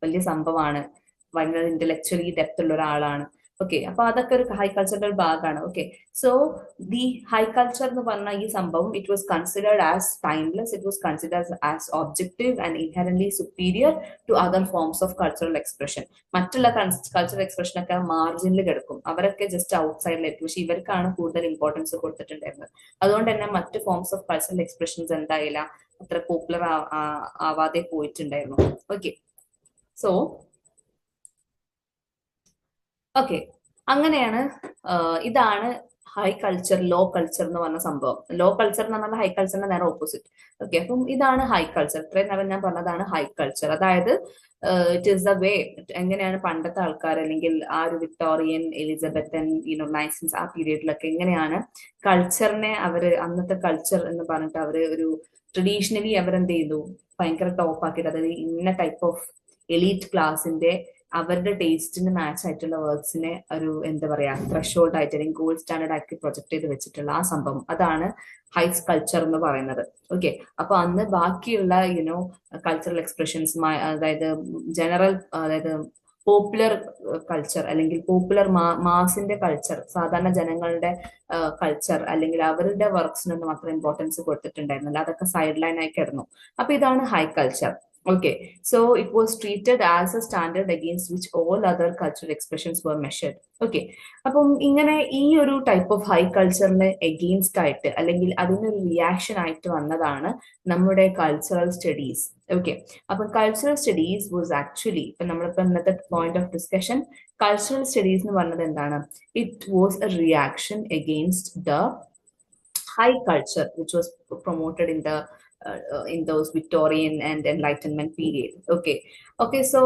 വലിയ സംഭവമാണ്, ഭയങ്കര ഇന്റലക്ച്വലി ഡെപ്ത് ഉള്ള ഒരാളാണ്. ഓക്കെ, അപ്പൊ അതൊക്കെ ഒരു ഹൈ കൾച്ചറൽ ഭാഗമാണ്. Okay, so the high culture എന്ന് പറഞ്ഞ ഈ സംഭവം, it was considered as timeless, it was considered as objective and inherently superior to other forms of cultural expression. മറ്റുള്ള കൾച്ചറൽ എക്സ്പ്രഷൻ ഒക്കെ മാർജിനിൽ കിടക്കും, അവരൊക്കെ ജസ്റ്റ് ഔട്ട് സൈഡിലായിരിക്കും. പക്ഷെ ഇവർക്കാണ് കൂടുതൽ ഇമ്പോർട്ടൻസ് കൊടുത്തിട്ടുണ്ടായിരുന്നത്. അതുകൊണ്ട് തന്നെ മറ്റ് ഫോംസ് ഓഫ് കൾച്ചറൽ എക്സ്പ്രഷൻസ് എന്തായില്ല, അത്ര പോപ്പുലർ ആവാതെ പോയിട്ടുണ്ടായിരുന്നു. ഓക്കെ, സോ ഓക്കെ, അങ്ങനെയാണ്. ഇതാണ് ഹൈ കൾച്ചർ, ലോ കൾച്ചർ എന്ന് പറഞ്ഞ സംഭവം. ലോ കൾച്ചർ എന്ന് പറഞ്ഞാൽ ഹൈ കൾച്ചറിന്റെ നേരെ ഓപ്പോസിറ്റ്. ഓക്കെ, അപ്പം ഇതാണ് ഹൈ കൾച്ചർ. ഇത്രയും നേരം ഞാൻ പറഞ്ഞതാണ് ഹൈ കൾച്ചർ. അതായത് ഇറ്റ് ഈസ് ദ വേ, എങ്ങനെയാണ് പണ്ടത്തെ ആൾക്കാർ അല്ലെങ്കിൽ ആ ഒരു വിക്ടോറിയൻ, എലിസബത്തൻ, നയൻസീൻസ് ആ പീരീഡിലൊക്കെ എങ്ങനെയാണ് കൾച്ചറിനെ അവര്, അന്നത്തെ കൾച്ചർ എന്ന് പറഞ്ഞിട്ട് അവര് ഒരു ട്രഡീഷണലി അവരെന്ത് ചെയ്തു, ഭയങ്കര ടോപ്പ് ആക്കിയിട്ട്, അതായത് ഇന്ന ടൈപ്പ് ഓഫ് എലീറ്റ് ക്ലാസിന്റെ അവരുടെ ടേസ്റ്റിന് മാച്ച് ആയിട്ടുള്ള വർക്ക്സിനെ ഒരു എന്താ പറയാ ത്രഷോൾഡ് ആയിട്ട് അല്ലെങ്കിൽ ഗോൾഡ് സ്റ്റാൻഡേർഡ് ആക്കി പ്രൊജക്ട് ചെയ്ത് വെച്ചിട്ടുള്ള ആ സംഭവം, അതാണ് ഹൈ കൾച്ചർ എന്ന് പറയുന്നത്. ഓക്കെ, അപ്പൊ അന്ന് ബാക്കിയുള്ള കൾച്ചറൽ എക്സ്പ്രഷൻസ്, അതായത് ജനറൽ, അതായത് പോപ്പുലർ കൾച്ചർ അല്ലെങ്കിൽ പോപ്പുലർ മാസിന്റെ കൾച്ചർ, സാധാരണ ജനങ്ങളുടെ കൾച്ചർ അല്ലെങ്കിൽ അവരുടെ വർക്ക്സിനൊന്നും അത്ര ഇമ്പോർട്ടൻസ് കൊടുത്തിട്ടുണ്ടായിരുന്നില്ല. അതൊക്കെ സൈഡ് ലൈൻ ആയി കിടന്നു. അപ്പൊ ഇതാണ് high culture. Okay, so it was treated as a standard against which all other cultural expressions were measured. Okay, അപ്പം ഇങ്ങനെ ഈ ഒരു ടൈപ്പ് ഓഫ് ഹൈ കൾച്ചറിന് എഗെയിൻസ്റ്റ് ആയിട്ട് അല്ലെങ്കിൽ അതിനൊരു റിയാക്ഷൻ ആയിട്ട് വന്നതാണ് നമ്മുടെ കൾച്ചറൽ സ്റ്റഡീസ്. ഓക്കെ, അപ്പം കൾച്ചറൽ സ്റ്റഡീസ് വാസ് ആക്ച്വലി ഇപ്പൊ നമ്മളിപ്പോ ഇന്നത്തെ point of discussion cultural studies എന്ന് പറഞ്ഞത് എന്താണ്? It was A reaction against the high culture which was promoted in those Victorian and Enlightenment period. Okay, okay, so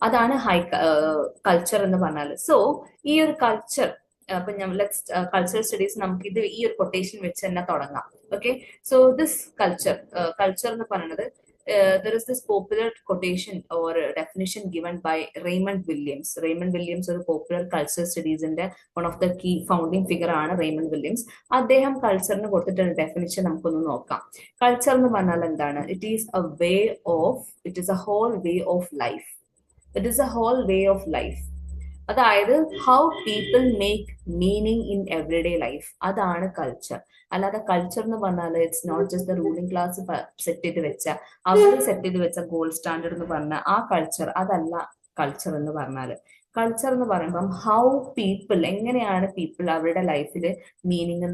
അതാണ് ഹൈ കൾച്ചർ എന്ന് പറഞ്ഞാൽ. സോ ഈ ഒരു കൾച്ചർ അപ്പൊ കൾച്ചറൽ സ്റ്റഡീസ് നമുക്ക് ഇത് ഈ ഒരു കൊട്ടേഷൻ വെച്ച് തന്നെ തുടങ്ങാം. ഓക്കെ, സോ ദിസ് കൾച്ചർ എന്ന് പറയുന്നത് there is this popular quotation or definition given by Raymond Williams. Raymond Williams ഒരു popular cultural studies ന്റെ one of the key founding figure ആണ് Raymond Williams. അദ്ദേഹം കൾച്ചറിന് കൊടുത്തിട്ടുള്ള ഡെഫിനിഷൻ നമുക്കൊന്ന് നോക്കാം. കൾച്ചർ എന്ന് പറഞ്ഞാൽ എന്താണ്? It is a whole way of life. It is a whole way of life. അതായത് how people make meaning in everyday life, അതാണ് കൾച്ചർ. അല്ലാതെ കൾച്ചർ എന്ന് പറഞ്ഞാൽ it's not just the ruling class set ചെയ്ത് വെച്ച അവർ സെറ്റ് ചെയ്ത് വെച്ച ഗോൾഡ് സ്റ്റാൻഡേർഡ് എന്ന് പറഞ്ഞ ആ കൾച്ചർ, അതല്ല കൾച്ചർ എന്ന് പറഞ്ഞാല്. കൾച്ചർ എന്ന് പറയുമ്പം ഹൗ പീപ്പിൾ, എങ്ങനെയാണ് പീപ്പിൾ അവരുടെ ലൈഫിൽ മീനിങ്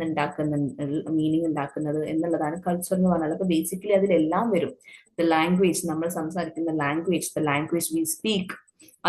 ഉണ്ടാക്കുന്നത് എന്നുള്ളതാണ് കൾച്ചർ എന്ന് പറഞ്ഞാൽ. അപ്പൊ ബേസിക്കലി അതിലെല്ലാം വരും. ദ ലാംഗ്വേജ്, നമ്മൾ സംസാരിക്കുന്ന language, the language we speak,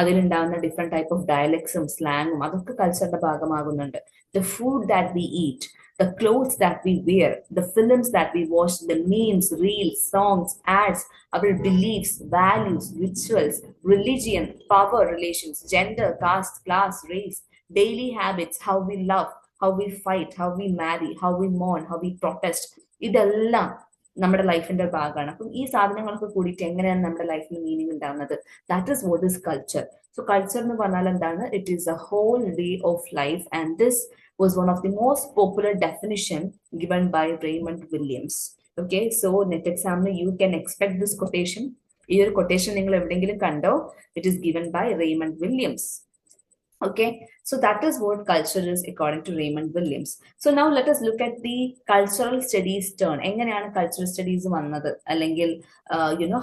അതിലുണ്ടാവുന്ന ഡിഫറെന്റ് ടൈപ്പ് ഓഫ് ഡയലക്ട്സും സ്ലാങ്ങും അതൊക്കെ കൾച്ചറിന്റെ ഭാഗമാകുന്നുണ്ട്. The food that we eat, the clothes that we wear, the films that we watch, the memes, reels, songs, ads, our beliefs, values, rituals, religion, power relations, gender, caste, class, race, daily habits, how we love, how we fight, how we marry, how we mourn, how we protest, ഇതെല്ലാം നമ്മുടെ ലൈഫിന്റെ ഭാഗമാണ്. അപ്പം ഈ സാധനങ്ങളൊക്കെ കൂടിയിട്ട് എങ്ങനെയാണ് നമ്മുടെ ലൈഫിന് മീനിങ് ഉണ്ടാവുന്നത്? That is what is culture. So culture എന്ന് പറഞ്ഞാൽ എന്താണ്? It is a whole way of life and this was one of the most popular definition given by Raymond Williams. Okay, so net examiner you can expect this quotation. Your quotation ningal evidengilum kando, it is given by Raymond Williams. Okay, so that is what culture is according to Raymond Williams. So now let us look at the cultural studies turn. എങ്ങനെയാണ് cultural studies വന്നത്? അല്ലെങ്കിൽ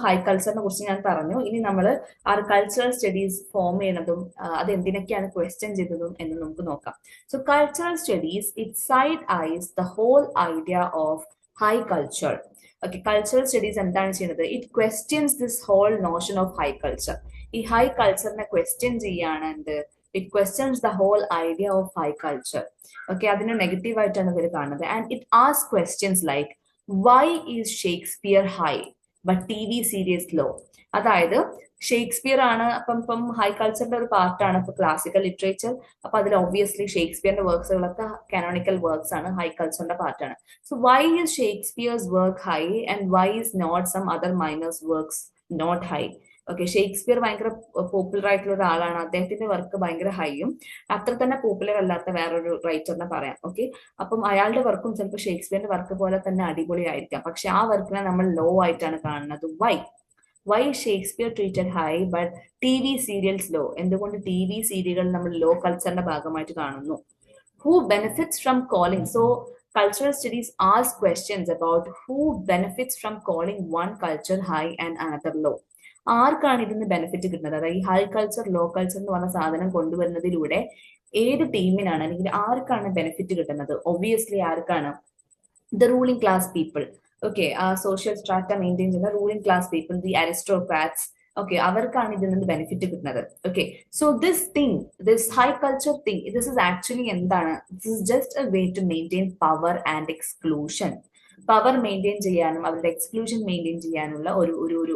ഹൈ കൾച്ചറിനെ കുറിച്ച് ഞാൻ പറഞ്ഞു. ഇനി നമ്മൾ ആ കൾച്ചറൽ സ്റ്റഡീസ് ഫോം ചെയ്യുന്നതും അത് എന്തിനൊക്കെയാണ് ക്വസ്റ്റ്യൻ ചെയ്തതും എന്ന് നമുക്ക് നോക്കാം. So cultural studies it side ice the whole idea of high culture. Okay, cultural studies എന്താണ് ചെയ്യുന്നത്? It questions this whole notion of high culture. ഈ ഹൈ കൾച്ചറിനെ ക്വസ്റ്റ്യൻ ചെയ്യാണ് എന്ത്? It questions the whole idea of high culture. Okay, അതിനെ നെഗറ്റീവ് ആയിട്ടാണ് ഇവർ കാണുന്നത്. And it asks questions like, why is Shakespeare high but TV series low? അതായത് ഷേക്സ്പിയർ ആണ് ഇപ്പം ഹൈ കൾച്ചറിന്റെ ഒരു പാർട്ടാണ് ഇപ്പൊ ക്ലാസിക്കൽ ലിറ്ററേച്ചർ. അപ്പൊ അതിൽ ഒബ്വിയസ്ലി ഷേക്സ്പിയറിന്റെ വർക്ക്സുകളൊക്കെ കാനോണിക്കൽ വർക്ക്സ് ആണ്, ഹൈ കൾച്ചറിന്റെ പാർട്ടാണ്. So why is Shakespeare's work high and why is not some other minors works not high? Okay, Shakespeare ഭയങ്കര പോപ്പുലർ ആയിട്ടുള്ള ഒരാളാണ്, അദ്ദേഹത്തിന്റെ വർക്ക് ഭയങ്കര ഹൈയും, അത്ര തന്നെ പോപ്പുലർ അല്ലാത്ത വേറൊരു റൈറ്ററിനെ പറയാം. ഓക്കെ, അപ്പം അയാളുടെ വർക്കും ചിലപ്പോൾ ഷേക്സ്പിയറിന്റെ വർക്ക് പോലെ തന്നെ അടിപൊളിയായിരിക്കാം, പക്ഷെ ആ വർക്കിനെ നമ്മൾ ലോ ആയിട്ടാണ് കാണുന്നത്. Why Shakespeare treated high but T V serials low? എന്തുകൊണ്ട് ടി വി സീരിയലുകൾ നമ്മൾ ലോ കൾച്ചറിന്റെ ഭാഗമായിട്ട് കാണുന്നു? Who benefits from calling? So cultural studies ask questions about who benefits from calling one culture high and another low. ആർക്കാണ് ഇതിന് ബെനിഫിറ്റ് കിട്ടുന്നത്? അതായത് ഈ ഹൈ കൾച്ചർ ലോ കൾച്ചർ എന്ന് പറഞ്ഞ സാധനം കൊണ്ടുവരുന്നതിലൂടെ ഏത് ടീമിനാണ് അല്ലെങ്കിൽ ആർക്കാണ് ബെനിഫിറ്റ് കിട്ടുന്നത്? ഒബ്വിയസ്ലി ആർക്കാണ്? The ruling class people. Okay, ആ സോഷ്യൽ സ്ട്രാറ്റ മെയിൻറ്റെയിൻ ചെയ്യുന്ന ruling class people, the aristocrats, okay, അവർക്കാണ് ഇതിൽ നിന്ന് ബെനിഫിറ്റ് കിട്ടുന്നത്. Okay, so this high culture thing, this is actually എന്താണ്? This is just a way to maintain power and exclusion. Power maintain ചെയ്യാനും അവരുടെ എക്സ്ക്ലൂഷൻ മെയിൻറ്റെയിൻ ചെയ്യാനുള്ള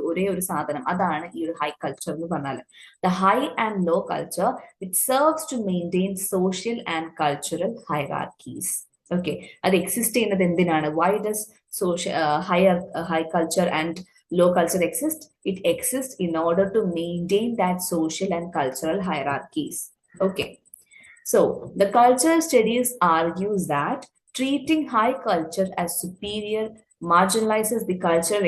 ഒരേ ഒരു സാധനം, അതാണ് ഈ ഒരു ഹൈ കൾച്ചർ എന്ന് പറഞ്ഞാൽ. The high and low culture it serves to maintain social and cultural hierarchies. Okay, അത് എക്സിസ്റ്റ് ചെയ്യുന്നത് എന്തിനാണ്? Why does high culture and low culture exist? It exists in order to maintain that social and cultural hierarchies. Okay, so the cultural studies argues that treating high culture as superior marginalizes the cultural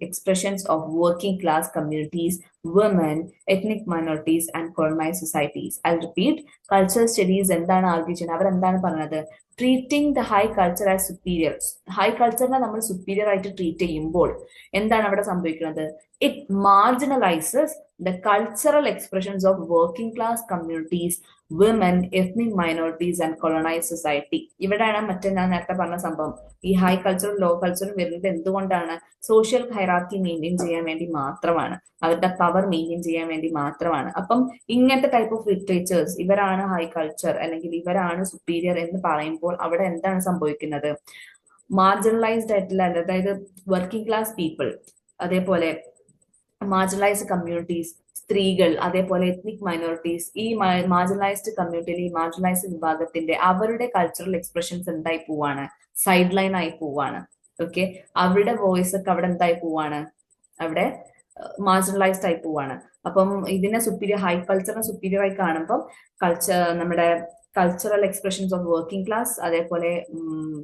expressions of working class communities, women, ethnic minorities, and colonized societies. I'll repeat. Cultural studies എന്താണ് ആർഗ്യൂ ചെയ്യുന്നത്, അവരെന്താണ് പറഞ്ഞത്? Treating the high culture as superior. High കൾച്ചറിനെ നമ്മൾ സുപ്പീരിയർ ആയിട്ട് ട്രീറ്റ് ചെയ്യുമ്പോൾ എന്താണ് അവിടെ സംഭവിക്കുന്നത്? It marginalises the cultural expressions of working class communities, women, ethnic minorities and colonise society. ഇവിടെയാണ് മറ്റേ ഞാൻ നേരത്തെ പറഞ്ഞ സംഭവം. ഈ ഹൈ കൾച്ചറും ലോ കൾച്ചറും വരുന്നത് എന്തുകൊണ്ടാണ്? സോഷ്യൽ ഹൈറാർക്കി മെയിൻറ്റെയിൻ ചെയ്യാൻ വേണ്ടി മാത്രമാണ്, അവരുടെ പവർ മെയിൻറ്റെയിൻ ചെയ്യാൻ വേണ്ടി മാത്രമാണ്. അപ്പം ഇങ്ങനത്തെ ടൈപ്പ് ഓഫ് ലിറ്ററേച്ചേഴ്സ്, ഇവരാണ് ഹൈ കൾച്ചർ അല്ലെങ്കിൽ ഇവരാണ് സുപ്പീരിയർ എന്ന് പറയുമ്പോൾ അവിടെ എന്താണ് സംഭവിക്കുന്നത്? മാർജിനലൈസ്ഡ് ആയിട്ടുള്ള, അതായത് വർക്കിംഗ് ക്ലാസ് പീപ്പിൾ, അതേപോലെ മാർജിനലൈസ്ഡ് കമ്മ്യൂണിറ്റീസ്, സ്ത്രീകൾ, അതേപോലെ എത്നിക് മൈനോറിറ്റീസ്, ഈ മാർജിനലൈസ്ഡ് കമ്മ്യൂണിറ്റിയിൽ ഈ മാർജിനലൈസ്ഡ് വിഭാഗത്തിന്റെ അവരുടെ കൾച്ചറൽ എക്സ്പ്രഷൻസ് എന്തായി പോവാണ്? സൈഡ് ലൈൻ ആയി പോവാണ്. ഓക്കെ, അവരുടെ വോയിസ് ഒക്കെ അവിടെ എന്തായി പോവാണ്? അവിടെ മാർജിനലൈസ്ഡ് ആയി പോവാണ്. അപ്പം ഇതിനെ സുപ്പീരിയർ, ഹൈ കൾച്ചറിനെ സുപ്പീരിയർ ആയി കാണുമ്പം നമ്മുടെ cultural expressions of working class, അതേപോലെ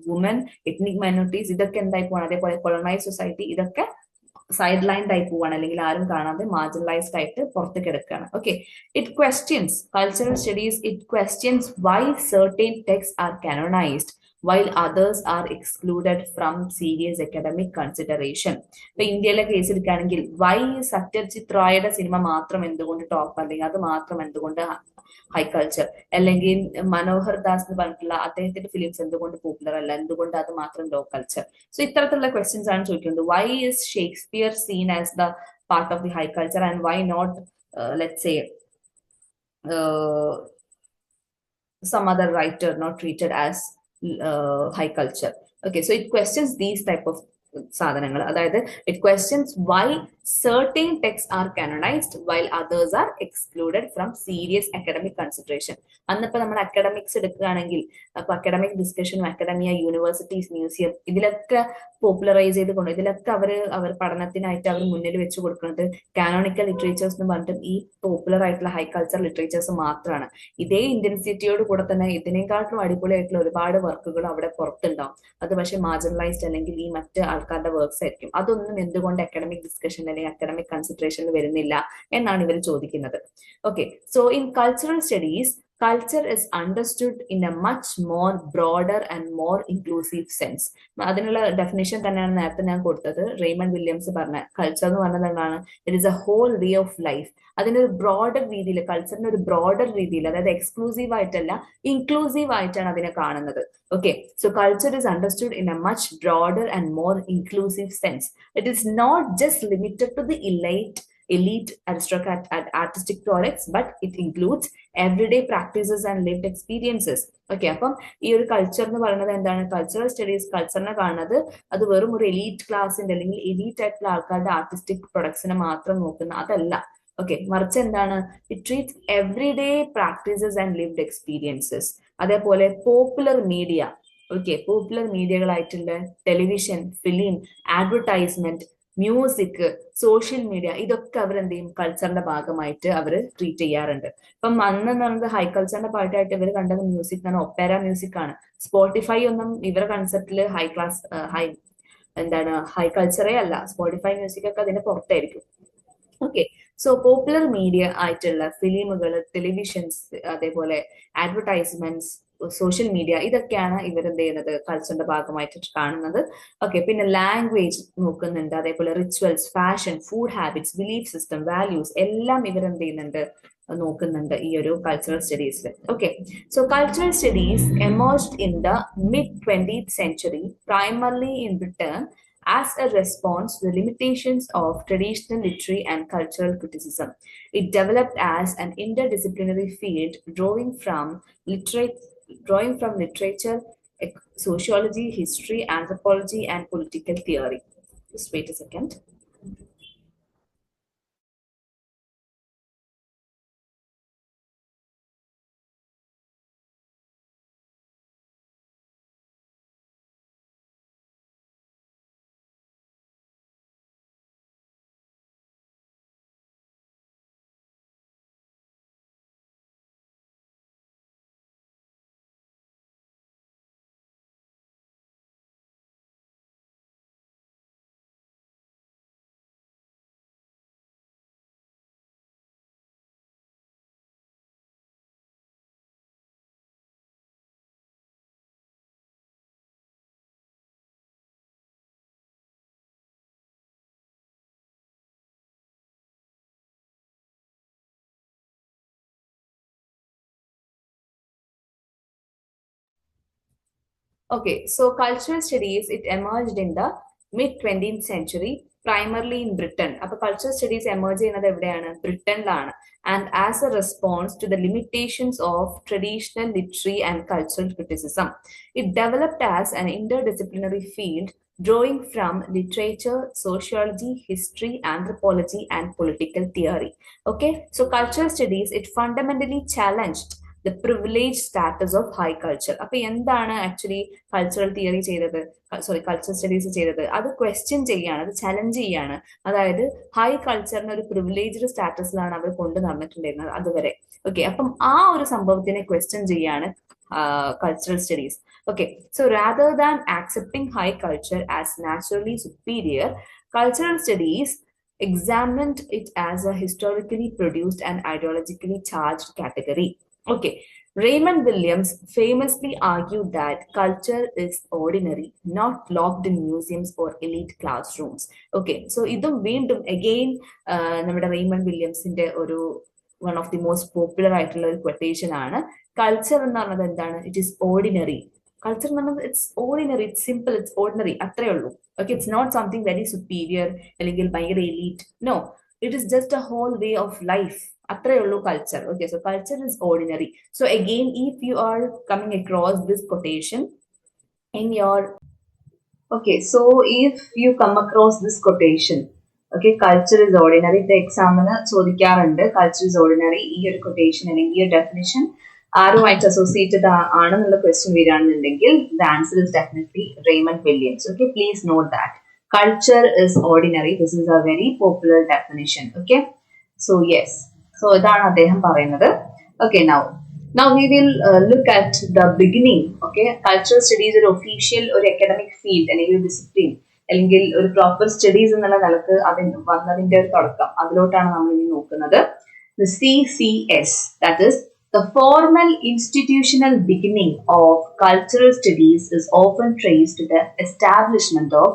വുമൻ, എത്നിക് മൈനോറിറ്റീസ്, ഇതൊക്കെ എന്തായി പോവാണ്? അതേപോലെ കൊളോണൈസ് സൊസൈറ്റി, ഇതൊക്കെ സൈഡ് ലൈൻഡ് ആയി പോവാണ്, അല്ലെങ്കിൽ ആരും കാണാതെ മാർജിനലൈസ്ഡ് ആയിട്ട് പുറത്ത് കിടക്കുകയാണ്. Okay, it questions, cultural studies it questions why certain text are canonised while others are excluded from serious academic consideration. ഇപ്പൊ ഇന്ത്യയിലെ കേസ് എടുക്കുകയാണെങ്കിൽ വൈ സത്യജിത് റായുടെ സിനിമ മാത്രം എന്തുകൊണ്ട് ടോപ്പ്, അല്ലെങ്കിൽ അത് മാത്രം എന്തുകൊണ്ട് ഹൈ കൾച്ചർ, അല്ലെങ്കിൽ മനോഹർ ദാസ് എന്ന് പറഞ്ഞിട്ടുള്ള അദ്ദേഹത്തിന്റെ ഫിലിംസ് എന്തുകൊണ്ട് പോപ്പുലർ അല്ല, എന്തുകൊണ്ട് അത് മാത്രം ലോ കൾച്ചർ? സോ ഇത്തരത്തിലുള്ള ക്വസ്റ്റ്യൻസ് ആണ് ചോദിക്കുന്നത്. Why is Shakespeare seen as the part of the high culture and why not let's say some other writer not treated as high culture? Okay, so it questions these type of സാധനങ്ങൾ, അതായത് it questions why certain texts are canonized while others are excluded from serious academic consideration. അന്നിപ്പോ നമ്മൾ അക്കാഡമിക്സ് എടുക്കുകയാണെങ്കിൽ, അപ്പൊ അക്കാഡമിക് ഡിസ്കഷനും അക്കാഡമിയ, യൂണിവേഴ്സിറ്റീസ്, മ്യൂസിയം, ഇതിലൊക്കെ പോപ്പുലറൈസ് ചെയ്ത് കൊണ്ട് ഇതിലൊക്കെ അവർ പഠനത്തിനായിട്ട് അവർ മുന്നിൽ വെച്ച് കൊടുക്കുന്നത് കാനോണിക്കൽ ലിറ്ററേച്ചേഴ്സ് എന്ന് പറഞ്ഞിട്ട് ഈ പോപ്പുലർ ആയിട്ടുള്ള ഹൈ കൾച്ചർ ലിറ്ററേച്ചേഴ്സ് മാത്രമാണ്. ഇതേ ഇന്റൻസിറ്റിയോട് കൂടെ തന്നെ ഇതിനേക്കാളും അടിപൊളിയായിട്ടുള്ള ഒരുപാട് വർക്കുകൾ അവിടെ പുറത്തുണ്ടാവും. അത് പക്ഷെ മാർജിനലൈസ്ഡ് അല്ലെങ്കിൽ ഈ മറ്റ് ആൾക്കാരുടെ വർക്ക്സ് ആയിരിക്കും. അതൊന്നും എന്തുകൊണ്ട് അക്കാഡമിക് ഡിസ്കഷൻ അല്ലെങ്കിൽ അക്കാഡമിക് കൺസിഡറേഷനിൽ വരുന്നില്ല എന്നാണ് ഇവർ ചോദിക്കുന്നത്. Okay, so in cultural studies culture is understood in a much more broader and more inclusive sense. അതിനുള്ള ഡെഫിനേഷൻ തന്നെയാണ് നേരത്തെ ഞാൻ കൊടുത്തത്. റെയ്മണ്ട് വില്യംസ് പറഞ്ഞ കൾച്ചർ എന്ന് പറഞ്ഞത് എന്താണ്? It is a whole way of life. അതിന്റെ ഒരു ബ്രോഡർ രീതിയിൽ, കൾച്ചറിന്റെ ഒരു ബ്രോഡർ രീതിയിൽ, അതായത് എക്സ്ക്ലൂസീവ് ആയിട്ടല്ല ഇൻക്ലൂസീവ് ആയിട്ടാണ് അതിനെ കാണുന്നത്. Okay, so culture is understood in a much broader and more inclusive sense. It is not just limited to the elite aristocrat and artistic products, but it includes everyday practices and lived experiences. Okay, അപ്പം ഈ ഒരു കൾച്ചർ എന്ന് പറയുന്നത് എന്താണ്? കൾച്ചറൽ സ്റ്റഡീസ് കൾച്ചറിനെ കാണുന്നത് അത് വെറും ഒരു എലീറ്റ് ക്ലാസിന്റെ അല്ലെങ്കിൽ എലീറ്റ് ആയിട്ടുള്ള ആൾക്കാരുടെ ആർട്ടിസ്റ്റിക് പ്രൊഡക്ട്സിനെ മാത്രം നോക്കുന്ന അതല്ല. ഓക്കെ, മറിച്ച് എന്താണ്? It treats everyday practices and lived experiences. അതേപോലെ പോപ്പുലർ മീഡിയ, ഓക്കെ, പോപ്പുലർ മീഡിയകളായിട്ടുള്ള television, film, advertisement, music, social media, ഇതൊക്കെ അവർ എന്ത് ചെയ്യും? കൾച്ചറിന്റെ ഭാഗമായിട്ട് അവർ ട്രീറ്റ് ചെയ്യാറുണ്ട്. ഇപ്പം അന്ന് പറയുന്നത് ഹൈ കൾച്ചറിന്റെ പാർട്ടായിട്ട് ഇവർ കണ്ടത് മ്യൂസിക് ആണ്, ഒപ്പേര മ്യൂസിക് ആണ്. സ്പോട്ടിഫൈ ഒന്നും ഇവരുടെ കൺസെപ്റ്റില് ഹൈ ക്ലാസ് ഹൈ കൾച്ചറേ അല്ല. സ്പോട്ടിഫൈ മ്യൂസിക് ഒക്കെ അതിന്റെ പുറത്തായിരിക്കും. ഓക്കെ, സോ പോപ്പുലർ മീഡിയ ആയിട്ടുള്ള ഫിലിമുകൾ, ടെലിവിഷൻസ്, അതേപോലെ അഡ്വർടൈസ്മെന്റ്സ്, സോഷ്യൽ മീഡിയ, ഇതൊക്കെയാണ് ഇവരെന്ത് ചെയ്യുന്നത്? കൾച്ചറിന്റെ ഭാഗമായിട്ട് കാണുന്നത്. ഓക്കെ, പിന്നെ ലാംഗ്വേജ് നോക്കുന്നുണ്ട്, അതേപോലെ rituals, fashion, food habits, belief system, values, എല്ലാം ഇവരെന്ത് ചെയ്യുന്നുണ്ട്? നോക്കുന്നുണ്ട് ഈ ഒരു കൾച്ചറൽ സ്റ്റഡീസിൽ. Okay, so cultural studies emerged in the mid 20th century primarily in Britain as a response to the limitations of traditional literary and cultural criticism. It developed as an interdisciplinary field drawing from literature, sociology, history, anthropology, and political theory. Just wait a second. Okay, so cultural studies, it emerged in the mid 20th century, primarily in Britain. അപ്പോൾ cultural studies emerge ചെയ്യുന്നത് എവിടെയാണ്? ബ്രിട്ടനിലാണ്. And as a response to the limitations of traditional literary and cultural criticism, it developed as an interdisciplinary field drawing from literature, sociology, history, anthropology, and political theory. Okay, so cultural studies, it fundamentally challenged the privileged status of high culture. അപ്പൊ എന്താണ് ആക്ച്വലി കൾച്ചറൽ തിയറി ചെയ്തത്, സോറി കൾച്ചർ സ്റ്റഡീസ് ചെയ്തത്? അത് ക്വസ്റ്റ്യൻ ചെയ്യാണ്, അത് ചലഞ്ച് ചെയ്യാണ്. അതായത് ഹൈ കൾച്ചറിന് ഒരു പ്രിവിലേജ്ഡ് സ്റ്റാറ്റസിലാണ് അവർ കൊണ്ടു നടന്നിട്ടുണ്ടായിരുന്നത് അതുവരെ. ഓക്കെ, അപ്പം ആ ഒരു സംഭവത്തിനെ ക്വസ്റ്റ്യൻ ചെയ്യാണ് cultural studies. Okay, so rather than accepting high culture as naturally superior, cultural studies examined it as a historically produced and ideologically charged category. Okay, Raymond Williams famously argued that culture is ordinary, not locked in museums or elite classrooms. Okay, so ഇതും വീണ്ടും again നമ്മുടെ റെയ്മണ്ട് വില്യംസിന്റെ ഒരു one of the most popular ആയിട്ടുള്ള ഒരു ക്വട്ടേഷൻ ആണ്. കൾച്ചർ എന്ന് പറഞ്ഞത് എന്താണ്? It is ordinary. കൾച്ചർ എന്ന് പറഞ്ഞത് it's ordinary, it's simple, it's ordinary, അത്രേ ഉള്ളൂ. Okay, it's not something very superior അല്ലെങ്കിൽ ഭയങ്കര elite. No, it is just a whole way of life. അത്രേ ഉള്ളൂ culture. Okay, so culture is ordinary. So again, if you are coming across this quotation in your, okay, so if you come across this quotation, okay, culture is ordinary, the examiner ചോദിക്കാറുണ്ട് culture is ordinary, ഈ ഒരു quotation അല്ലെങ്കിൽ ഈ ഒരു definition ആരുമായിട്ട് അസോസിയേറ്റഡ് ആണെന്നുള്ള ക്വസ്റ്റ്യൻ വരികയാണെന്നുണ്ടെങ്കിൽ the answer is definitely Raymond Williams. Okay, please note that culture is ordinary. This is a very popular definition. Okay, so yes, so ഇതാണ് അദ്ദേഹം പറയുന്നത്. Okay, now we will look at the beginning. Okay, cultural studies ഒരു ഒഫീഷ്യൽ ഒരു അക്കാഡമിക് ഫീൽഡ് അല്ലെങ്കിൽ ഒരു ഡിസിപ്ലിൻ അല്ലെങ്കിൽ ഒരു പ്രോപ്പർ സ്റ്റഡീസ് എന്നുള്ള നിലക്ക് അതിന് വന്നതിന്റെ ഒരു തുടക്കം, അതിലോട്ടാണ് നമ്മൾ ഇനി നോക്കുന്നത്. The CCS, that is the formal institutional beginning of cultural studies, is often traced to the establishment of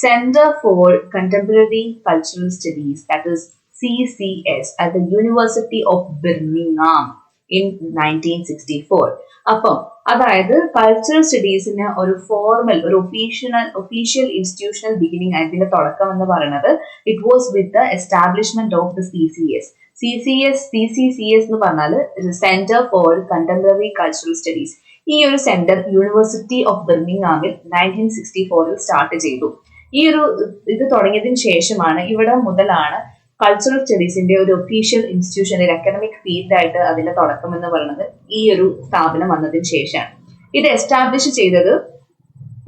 Center for Contemporary Cultural Studies, that is CCS, at the University of Birmingham in 1964. അപ്പം അതായത് കൾച്ചറൽ സ്റ്റഡീസിന് ഒരു ഫോർമൽ, ഒരു ഒഫീഷ്യൽ ഇൻസ്റ്റിറ്റ്യൂഷണൽ ബിഗിനിങ്, അതിന്റെ തുടക്കം എന്ന് പറയുന്നത് it was with the establishment of the CCS. CCCS എന്ന് പറഞ്ഞാൽ centre for contemporary cultural studies. ഈ ഒരു സെന്റർ യൂണിവേഴ്സിറ്റി ഓഫ് ബിർമിംഗ്ഹാമിൽ 1964 സ്റ്റാർട്ട് ചെയ്തു. ഈ ഒരു ഇത് തുടങ്ങിയതിന് ശേഷമാണ്, ഇവിടെ മുതലാണ് കൾച്ചറൽ സ്റ്റഡീസിന്റെ ഒരു ഒഫീഷ്യൽ ഇൻസ്റ്റിറ്റ്യൂഷൻ, ഒരു അക്കാഡമിക് ഫീൽഡ് ആയിട്ട് അതിന്റെ തുടക്കം എന്ന് പറയുന്നത് ഈ ഒരു സ്ഥാപനം വന്നതിന് ശേഷമാണ്. ഇത് എസ്റ്റാബ്ലിഷ് ചെയ്തത്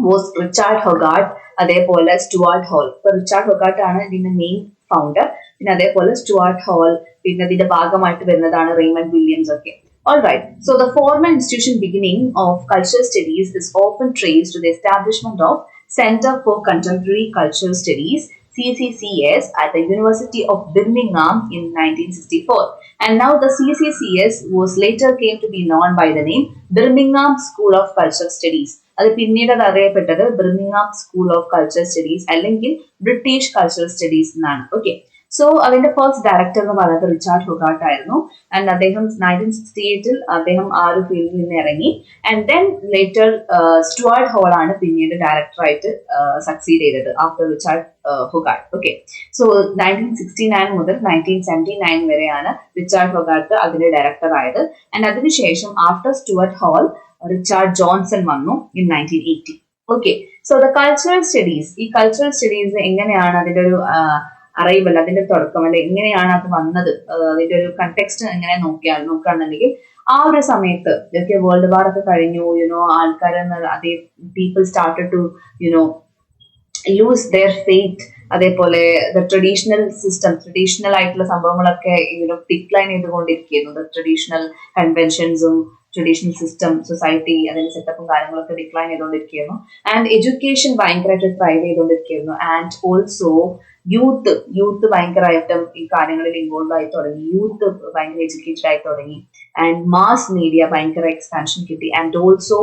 വാസ് റിച്ചാർഡ് ഹൊഗാർട്ട്, അതേപോലെ സ്റ്റുവാർട്ട് ഹോൾ. ഇപ്പൊ റിച്ചാർഡ് ഹൊഗാർട്ട് ആണ് ഇതിന്റെ മെയിൻ ഫൗണ്ടർ, പിന്നെ അതേപോലെ സ്റ്റുവാർട്ട് ഹോൾ, പിന്നെ ഇതിന്റെ ഭാഗമായിട്ട് വരുന്നതാണ് റെയ്മണ്ട് വില്യംസ് ഒക്കെ. Alright, so the formal institution beginning of cultural studies is often traced to the establishment of Center for Contemporary Cultural Studies, CCCS, at the University of Birmingham in 1964. And now the CCCS was later came to be known by the name Birmingham School of Cultural Studies. അത് പിന്നീട് അത് അറിയപ്പെട്ടത് Birmingham school of culture studies അല്ലെങ്കിൽ ബ്രിട്ടീഷ് കൾച്ചറൽ സ്റ്റഡീസ് എന്നാണ്. ഓക്കെ, സോ അതിന്റെ ഫസ്റ്റ് ഡയറക്ടർ എന്ന് പറയുന്നത് റിച്ചാർഡ് ഹൊഗാർട്ട് ആയിരുന്നു. ആൻഡ് അദ്ദേഹം 1968 അദ്ദേഹം ആ ഒരു ഫീൽഡിൽ നിന്ന് ഇറങ്ങി. And then later Stuart Hall ആണ് പിന്നീട് ഡയറക്ടറായിട്ട് സക്സീഡ് ചെയ്തത് after Richard Hoggart. Okay, so 1969 മുതൽ 1979 വരെയാണ് റിച്ചാർഡ് ഹൊഗാർട്ട് അതിന്റെ ഡയറക്ടർ ആയത്. ആൻഡ് അതിനുശേഷം after Stuart Hall Richard Johnson വന്നു in 1980. Okay, so the cultural studies, ഈ കൾച്ചറൽ സ്റ്റഡീസ് എങ്ങനെയാണ് അതിന്റെ ഒരു അറൈവൽ, അതിന്റെ തുടക്കം, അല്ലെ എങ്ങനെയാണ് അത് വന്നത്, അതിന്റെ ഒരു കണ്ടെക്സ്റ്റ് എങ്ങനെ നോക്കുകയാണെന്നുണ്ടെങ്കിൽ ആ ഒരു സമയത്ത് ഒക്കെ വേൾഡ് വാർ ഒക്കെ കഴിഞ്ഞു, ആൾക്കാർ അതേ people started to lose their faith. അതേപോലെ ട്രഡീഷണൽ സിസ്റ്റം, ട്രഡീഷണൽ ആയിട്ടുള്ള സംഭവങ്ങളൊക്കെ ഡിക്ലൈൻ ചെയ്തുകൊണ്ടിരിക്കുന്നു. ട്രഡീഷണൽ കൺവെൻഷൻസും ട്രഡീഷണൽ സിസ്റ്റം, സൊസൈറ്റി, അതിന്റെ സെറ്റപ്പും കാര്യങ്ങളൊക്കെ ഡിക്ലൈൻ ചെയ്തുകൊണ്ടിരിക്കുന്നു. ആൻഡ് എഡ്യൂക്കേഷൻ ഭയങ്കരമായിട്ട് ട്രൈവ് ചെയ്തുകൊണ്ടിരിക്കുന്നു. ആൻഡ് ഓൾസോ യൂത്ത് ഭയങ്കരമായിട്ടും ഈ കാര്യങ്ങളിൽ ഇൻവോൾവ് ആയി തുടങ്ങി. യൂത്ത് ഭയങ്കര എഡ്യൂക്കേറ്റഡ് ആയി തുടങ്ങി. ആൻഡ് മാസ് മീഡിയ ഭയങ്കര എക്സ്പാൻഷൻ കിട്ടി. ആൻഡ് ഓൾസോ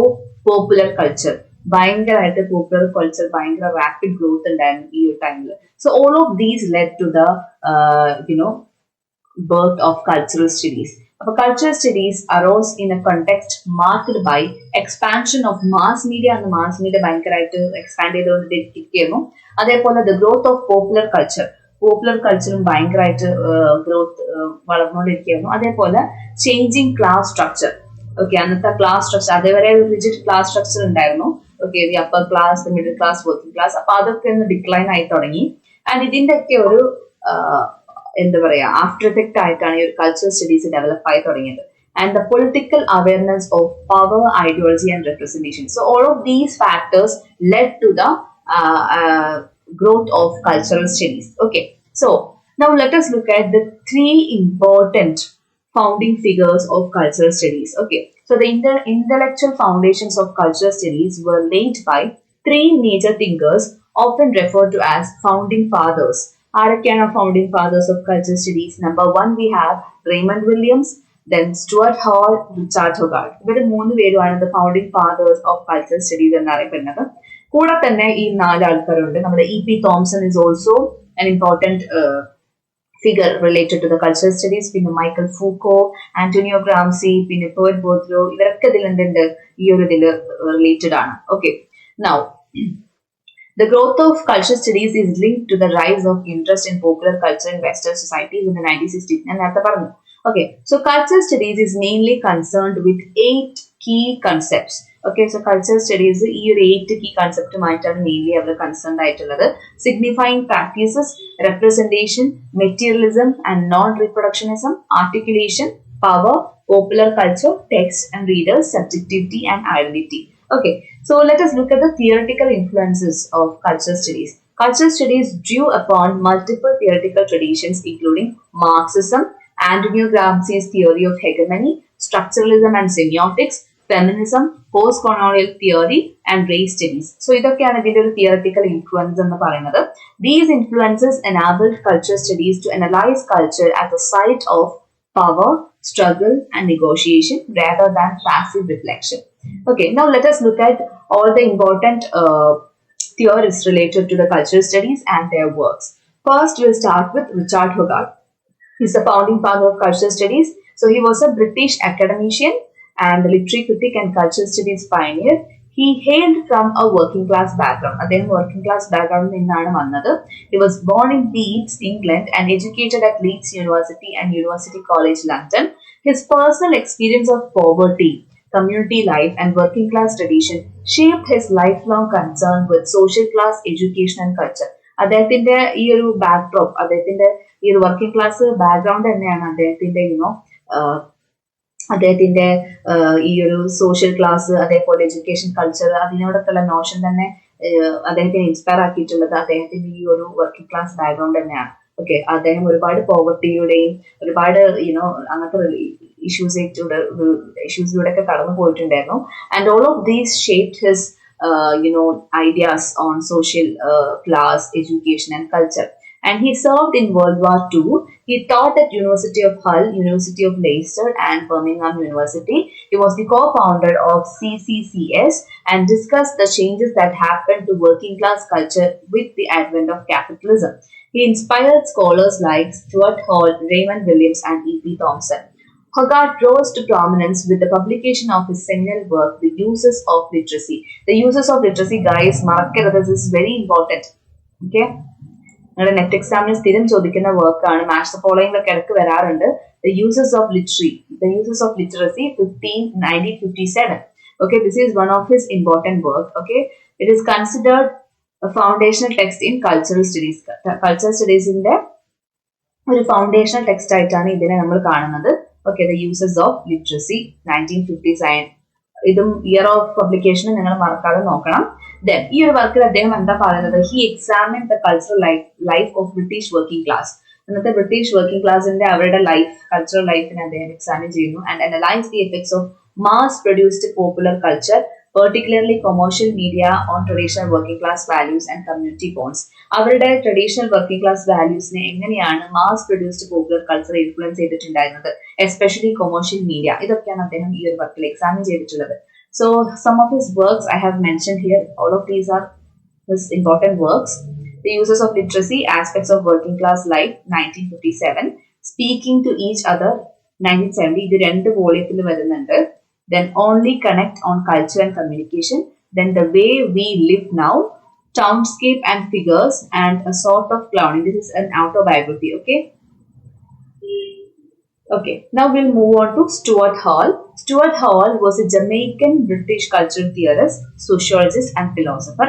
പോപ്പുലർ കൾച്ചർ, ഭയങ്കരമായിട്ട് പോപ്പുലർ കൾച്ചർ ഭയങ്കര റാപ്പിഡ് ഗ്രോത്ത് ഉണ്ടായിരുന്നു ഈ ഒരു ടൈമിൽ. So all of these led to the birth of cultural studies. അപ്പോൾ culture studies arose in a context marked by expansion of mass media and mass media ഭയങ്കരമായിട്ട് എക്സ്പാൻഡ് ചെയ്തുകൊണ്ടിരിക്കുന്നു. അതേപോലെ the growth of പോപ്പുലർ കൾച്ചറും ഭയങ്കരമായിട്ട് ഗ്രോത്ത് വളർന്നുകൊണ്ടിരിക്കുന്നു. അതേപോലെ ചേഞ്ചിങ് ക്ലാസ് സ്ട്രക്ചർ. ഓക്കെ, അന്നത്തെ ക്ലാസ് സ്ട്രക്ചർ അതേവരെ ഒരു റിജിഡ് ക്ലാസ് സ്ട്രക്ചർ ഉണ്ടായിരുന്നു. Okay, the upper class, the middle class, working class. അപ്പൊ അതൊക്കെ ഒന്ന് ഡിക്ലൈൻ ആയി തുടങ്ങി. ആൻഡ് ഇതിന്റെ ഒക്കെ ഒരു എന്താ പറയാ ആഫ്റ്റർ എഫക്റ്റ് ആയിട്ടാണ് ഈ ഒരു കൾച്ചർ സ്റ്റഡീസ് ഡെവലപ്പ് ആയി തുടങ്ങിയത്. And the political awareness of power, ideology and representation. So all of these factors led to the growth of cultural studies. Okay, so now let us look at the three important founding figures of cultural studies. Okay, so the intellectual foundations of cultural studies were laid by three major thinkers often referred to as founding fathers. Arakana founding fathers of cultural studies. Number one, we have Raymond Williams, then Stuart Hall, Richard Hogarth. ഇവര് മൂന്ന് പേരുമാണ് the founding fathers of cultural studies എന്നറിയപ്പെടുന്നത്. കൂടെ തന്നെ ഈ നാല് ആൾക്കാരുണ്ട്. നമ്മുടെ E.P. Thompson is also an important figure related to the cultural studies. പിന്നെ മൈക്കൽ ഫൂക്കോ, ആന്റോണിയോ ഗ്രാംസി, പിന്നെ പോയറ്റ് ബോത്രോ, ഇവരൊക്കെ ഇതിൽ എന്തുണ്ട് ഈ ഒരു ഇതിൽ റിലേറ്റഡ് ആണ്. Okay, now the growth of cultural studies is linked to the rise of interest in popular culture in Western societies in the 1960s. ഞാൻ നേരത്തെ പറഞ്ഞു. Okay, so cultural studies is mainly concerned with 8 key concepts. Okay, so cultural studies ഈ ഒരു 8 key conceptuമായിട്ടാണ് മെയിൻലി അവർ കൺസേൺഡ് ആയിട്ടുള്ളത്. Signifying practices, representation, materialism and non reductionism, articulation, power, popular culture, text and readers, subjectivity and identity. Okay, so let us look at the theoretical influences of cultural studies. Cultural studies drew upon multiple theoretical traditions including Marxism, Antonio Gramsci's theory of hegemony, structuralism and semiotics, feminism, post-colonial theory and race studies. So ഇതൊക്കെയാണ് ഇതിന്റെ ഒരു theoretical influence എന്ന് പറയുന്നത്. These influences enabled cultural studies to analyze culture at the site of power, struggle and negotiation rather than passive reflection. Okay, now let us look at all the important theories related to the cultural studies and their works. First, we'll start with Richard Hogarth. He's the founding father of cultural studies. So he was a British academician and a literary critic and cultural studies pioneer. He hailed from a working class background. അദ്ദേഹം working class background നിന്നാണ് വന്നത്. He was born in Leeds, England and educated at Leeds University and University College London. His personal experience of poverty, community life and working class tradition shaped his lifelong concern with social class education and culture. അദ്ദേഹത്തിന്റെ ഈ ഒരു ബാക്ക്ഡ്രോപ്പ്, അദ്ദേഹത്തിന്റെ ഈ ഒരു വർക്കിംഗ് ക്ലാസ് ബാക്ക്ഗ്രൗണ്ട് തന്നെയാണ് അദ്ദേഹത്തിന്റെ അദ്ദേഹത്തിന്റെ ഈ ഒരു സോഷ്യൽ ക്ലാസ്, അതേപോലെ എഡ്യൂക്കേഷൻ കൾച്ചർ, അതിനോടൊക്കെയുള്ള നോഷൻ തന്നെ അദ്ദേഹത്തിന് ഇൻസ്പയർ ആക്കിയിട്ടുള്ളത് അദ്ദേഹത്തിന്റെ ഈ ഒരു വർക്കിംഗ് ക്ലാസ് ബാക്ക്ഗ്രൗണ്ട് തന്നെയാണ്. ഓക്കെ, അദ്ദേഹം ഒരുപാട് പോവർട്ടിയുടെയും ഒരുപാട് അങ്ങനത്തെ ഇഷ്യൂസിലൂടെ ഒക്കെ കടന്നു പോയിട്ടുണ്ടായിരുന്നു. And all of these shaped his ideas on social class, education and culture. And he served in World War II. He taught at University of Hull, University of Leicester and Birmingham University. He was the co-founder of CCCS and discussed the changes that happened to working class culture with the advent of capitalism. He inspired scholars like Stuart Hall, Raymond Williams and E.P. Thompson. Hogarth rose to prominence with the publication of his seminal work, The Uses of Literacy. The uses of literacy, guys, മറക്കരുത്, this is very important. Okay? നിങ്ങളുടെ നെറ്റ് എക്സാമിന് സ്ഥിരം ചോദിക്കുന്ന വർക്കാണ്. മാച്ച് ദ ഫോളോയിങ്ങിലൊക്കെ ഇടയ്ക്ക് വരാറുണ്ട്. The Uses of Literacy, 1957. Okay, this is one of his important work. Okay, it is considered a foundational text in cultural studies. Cultural studies ന്റെ ഒരു ഫൗണ്ടേഷണൽ ടെക്സ്റ്റ് ആയിട്ടാണ് ഇതിനെ നമ്മൾ കാണുന്നത്. Okay, The Uses of Literacy, 1957. ഇതും ഇയർ ഓഫ് പബ്ലിക്കേഷൻ നിങ്ങൾ മറക്കാതെ നോക്കണം. Then ഈ ഒരു വർക്കിൽ അദ്ദേഹം എന്താ പറയുന്നത്? He examined the cultural life of British working class. അന്നത്തെ ബ്രിട്ടീഷ് വർക്കിംഗ് ക്ലാസിന്റെ അവരുടെ കൾച്ചറൽ ലൈഫിനെ അദ്ദേഹം എക്സാമിൻ ചെയ്യുന്നു. And analyse the effects of mass produced popular culture, particularly commercial media on traditional working class values and community bonds. അവരുടെ ട്രഡീഷണൽ വർക്കിംഗ് ക്ലാസ് വാല്യൂസിനെ എങ്ങനെയാണ് mass produced popular culture influence ചെയ്തിട്ടുണ്ടായിരുന്നത്, എസ്പെഷ്യലി കൊമേഴ്ഷ്യൽ മീഡിയ. ഇതൊക്കെയാണ് അദ്ദേഹം ഈ ഒരു വർക്കിൽ എക്സാമിൻ ചെയ്തിട്ടുള്ളത്. So some of his works I have mentioned here. All of these are his important works. The Uses of Literacy, Aspects of Working Class Life, 1957. Speaking to Each Other, 1970 ഇത് 2 വോളിയത്തിൽ വരുന്നുണ്ട്. Then Only Connect on Culture and Communication, then The Way We Live Now, Townscape and Figures, and A Sort of Clowning. This is an autobiography. Okay, now we'll move on to Stuart Hall. Stuart Hall was a Jamaican British cultural theorist, sociologist, and philosopher.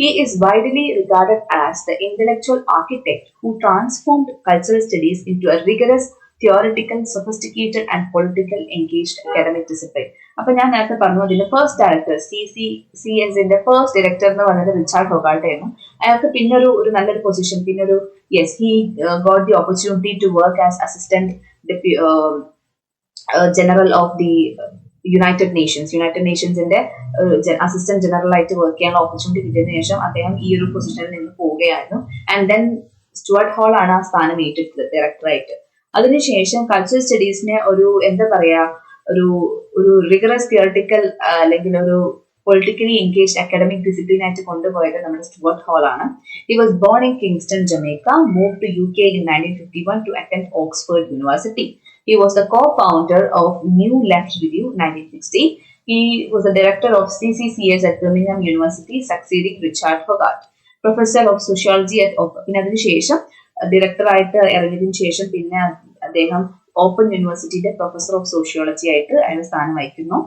He is widely regarded as the intellectual architect who transformed cultural studies into a rigorous, theoretical, sophisticated, and political engaged academic discipline. അപ്പോൾ ഞാൻ നേരത്തെ പറഞ്ഞു അതിന്റെ ഫസ്റ്റ് ഡയറക്ടർ സി എസിന്റെ ഫസ്റ്റ് ഡയറക്ടർ എന്ന് പറയുന്നത് റിച്ചാർഡ് ഹൊഗാർട്ട് ആയിരുന്നു. അയാൾക്ക് പിന്നെ ഒരു നല്ലൊരു പൊസിഷൻ, പിന്നെ ഒരു he got the opportunity to work as assistant general of the United നേഷൻസിന്റെ അസിസ്റ്റന്റ് ജനറൽ ആയിട്ട് വർക്ക് ചെയ്യാനുള്ള ഓപ്പർച്യൂണിറ്റി കിട്ടിയതിനു ശേഷം അദ്ദേഹം ഈ ഒരു പൊസിഷനിൽ നിന്ന് പോവുകയായിരുന്നു. ആൻഡ് ദെൻ സ്റ്റുവർട്ട് ഹോൾ ആണ് ആ സ്ഥാനം ഏറ്റെടുത്തത് ഡയറക്ടറായിട്ട്. അതിനുശേഷം കൾച്ചറൽ സ്റ്റഡീസിനെ എന്താ പറയാ ഒരു റിഗറസ് തിയറട്ടിക്കൽ അല്ലെങ്കിൽ ഒരു politically engaged academic discipline ആയിട്ട് കൊണ്ടുപോയത് നമ്മുടെ സ്റ്റുവർട്ട് ഹോൾ ആണ്. He was born in Kingston, Jamaica, moved to UK in 1951 to attend Oxford University. He was the co-founder of New Left Review 1960. He was the director of CCCS at Birmingham University, succeeding Richard Hogarth. Professor of Sociology at പിന്നെ അതിനുശേഷം ഡയറക്ടറായിട്ട് ഇറങ്ങിയതിനു ശേഷം പിന്നെ അദ്ദേഹം ഓപ്പൺ യൂണിവേഴ്സിറ്റിയുടെ പ്രൊഫസർ ഓഫ് സോഷ്യോളജി ആയിട്ട് അയാൾ സ്ഥാനം വഹിക്കുന്നു.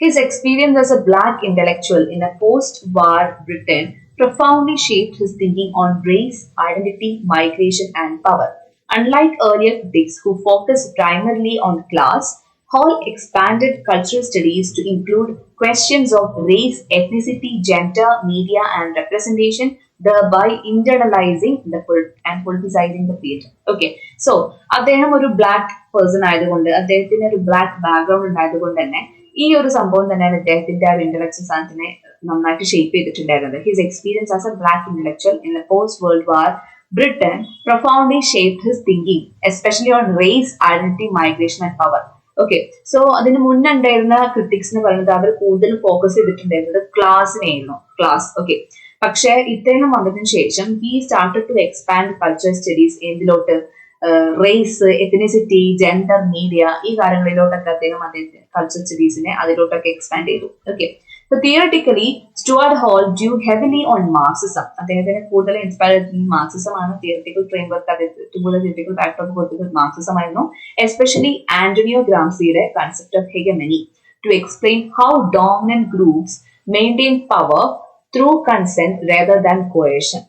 His experience as a black intellectual in a post-war Britain profoundly shaped his thinking on race, identity, migration, and power. Unlike earlier critics who focused primarily on class, Hall expanded cultural studies to include questions of race, ethnicity, gender, media, and representation, thereby internalizing and politicizing the field. Okay, so അദ്ദേഹം ഒരു ബ്ലാക്ക് പേഴ്സൺ ആയതുകൊണ്ട്, അദ്ദേഹത്തിന് ഒരു ബ്ലാക്ക് ബാക്ക്ഗ്രൗണ്ട് ഉണ്ടായതുകൊണ്ട് തന്നെ ഈ ഒരു സംഭവം തന്നെയാണ് അദ്ദേഹത്തിന്റെ ആ ഒരു ഇന്റലക്ച്വൽ സാധനത്തിനെ നന്നായിട്ട് ഷേപ്പ് ചെയ്തിട്ടുണ്ടായിരുന്നത്. His experience as A black intellectual in A post world war Britain profoundly shaped his thinking, especially on race, identity, migration, and power. Okay, so അതിന് മുന്നേ ഉണ്ടായിരുന്ന ക്രിട്ടിക്സ് എന്ന് പറയുന്നത് അവർ കൂടുതൽ ഫോക്കസ് ചെയ്തിട്ടുണ്ടായിരുന്നത് ക്ലാസ്സിനെയായിരുന്നു, ക്ലാസ്. ഓക്കെ, പക്ഷെ ഇദ്ദേഹം വന്നതിന് ശേഷം he started to expand culture studies എന്തിലോട്ട്, റേസ്, എത്നിസിറ്റി, ജെൻഡർ, മീഡിയ, ഈ കാര്യങ്ങളിലോട്ടൊക്കെ അദ്ദേഹം കൾച്ചർ സ്റ്റഡീസിനെ അതിലോട്ടൊക്കെ എക്സ്പാൻഡ് ചെയ്തു. Okay, so theoretically Stuart Hall drew heavily on Marxism. അദ്ദേഹത്തിന് കൂടുതൽ ഇൻസ്പയർ ചെയ്തത് മാർക്സിസം ആണ്. തിയററ്റിക്കൽ ഫ്രെയിംവർക്ക് അദ്ദേഹത്തിന് തിയററ്റിക്കൽ ബാക്ക്ഡ്രോപ്പ് കൊടുത്തത് മാർക്സിസം ആയിരുന്നു. എസ്പെഷ്യലി ആന്റോണിയോ ഗ്രാംസിയുടെ concept of hegemony to explain how dominant groups maintain power through consent rather than coercion.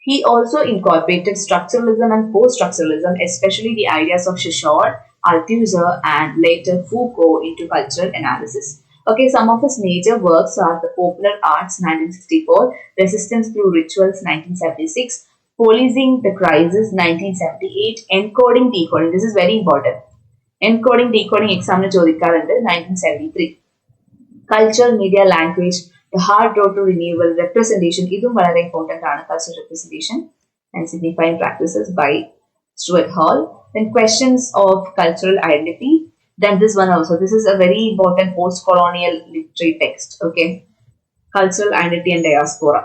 He also incorporated structuralism and post-structuralism, especially the ideas of Saussure, Althusser, and later Foucault into cultural analysis. Okay, some of his major works are The Popular Arts 1964, Resistance Through Rituals 1976, Policing the Crisis 1978, Encoding Decoding. This is very important. Encoding Decoding examine ചോദിക്കാറുണ്ട് 1973. Culture, Media, Language, The Hard Road to Renewal, Representation. ഇതും വളരെ ഇമ്പോർട്ടന്റ് ആണ്. Cultural Representation and Signifying Practices by Stuart Hall. Then Questions of Cultural Identity. Then this one also. This is a very important post-colonial literary text. Okay, Cultural Identity and Diaspora.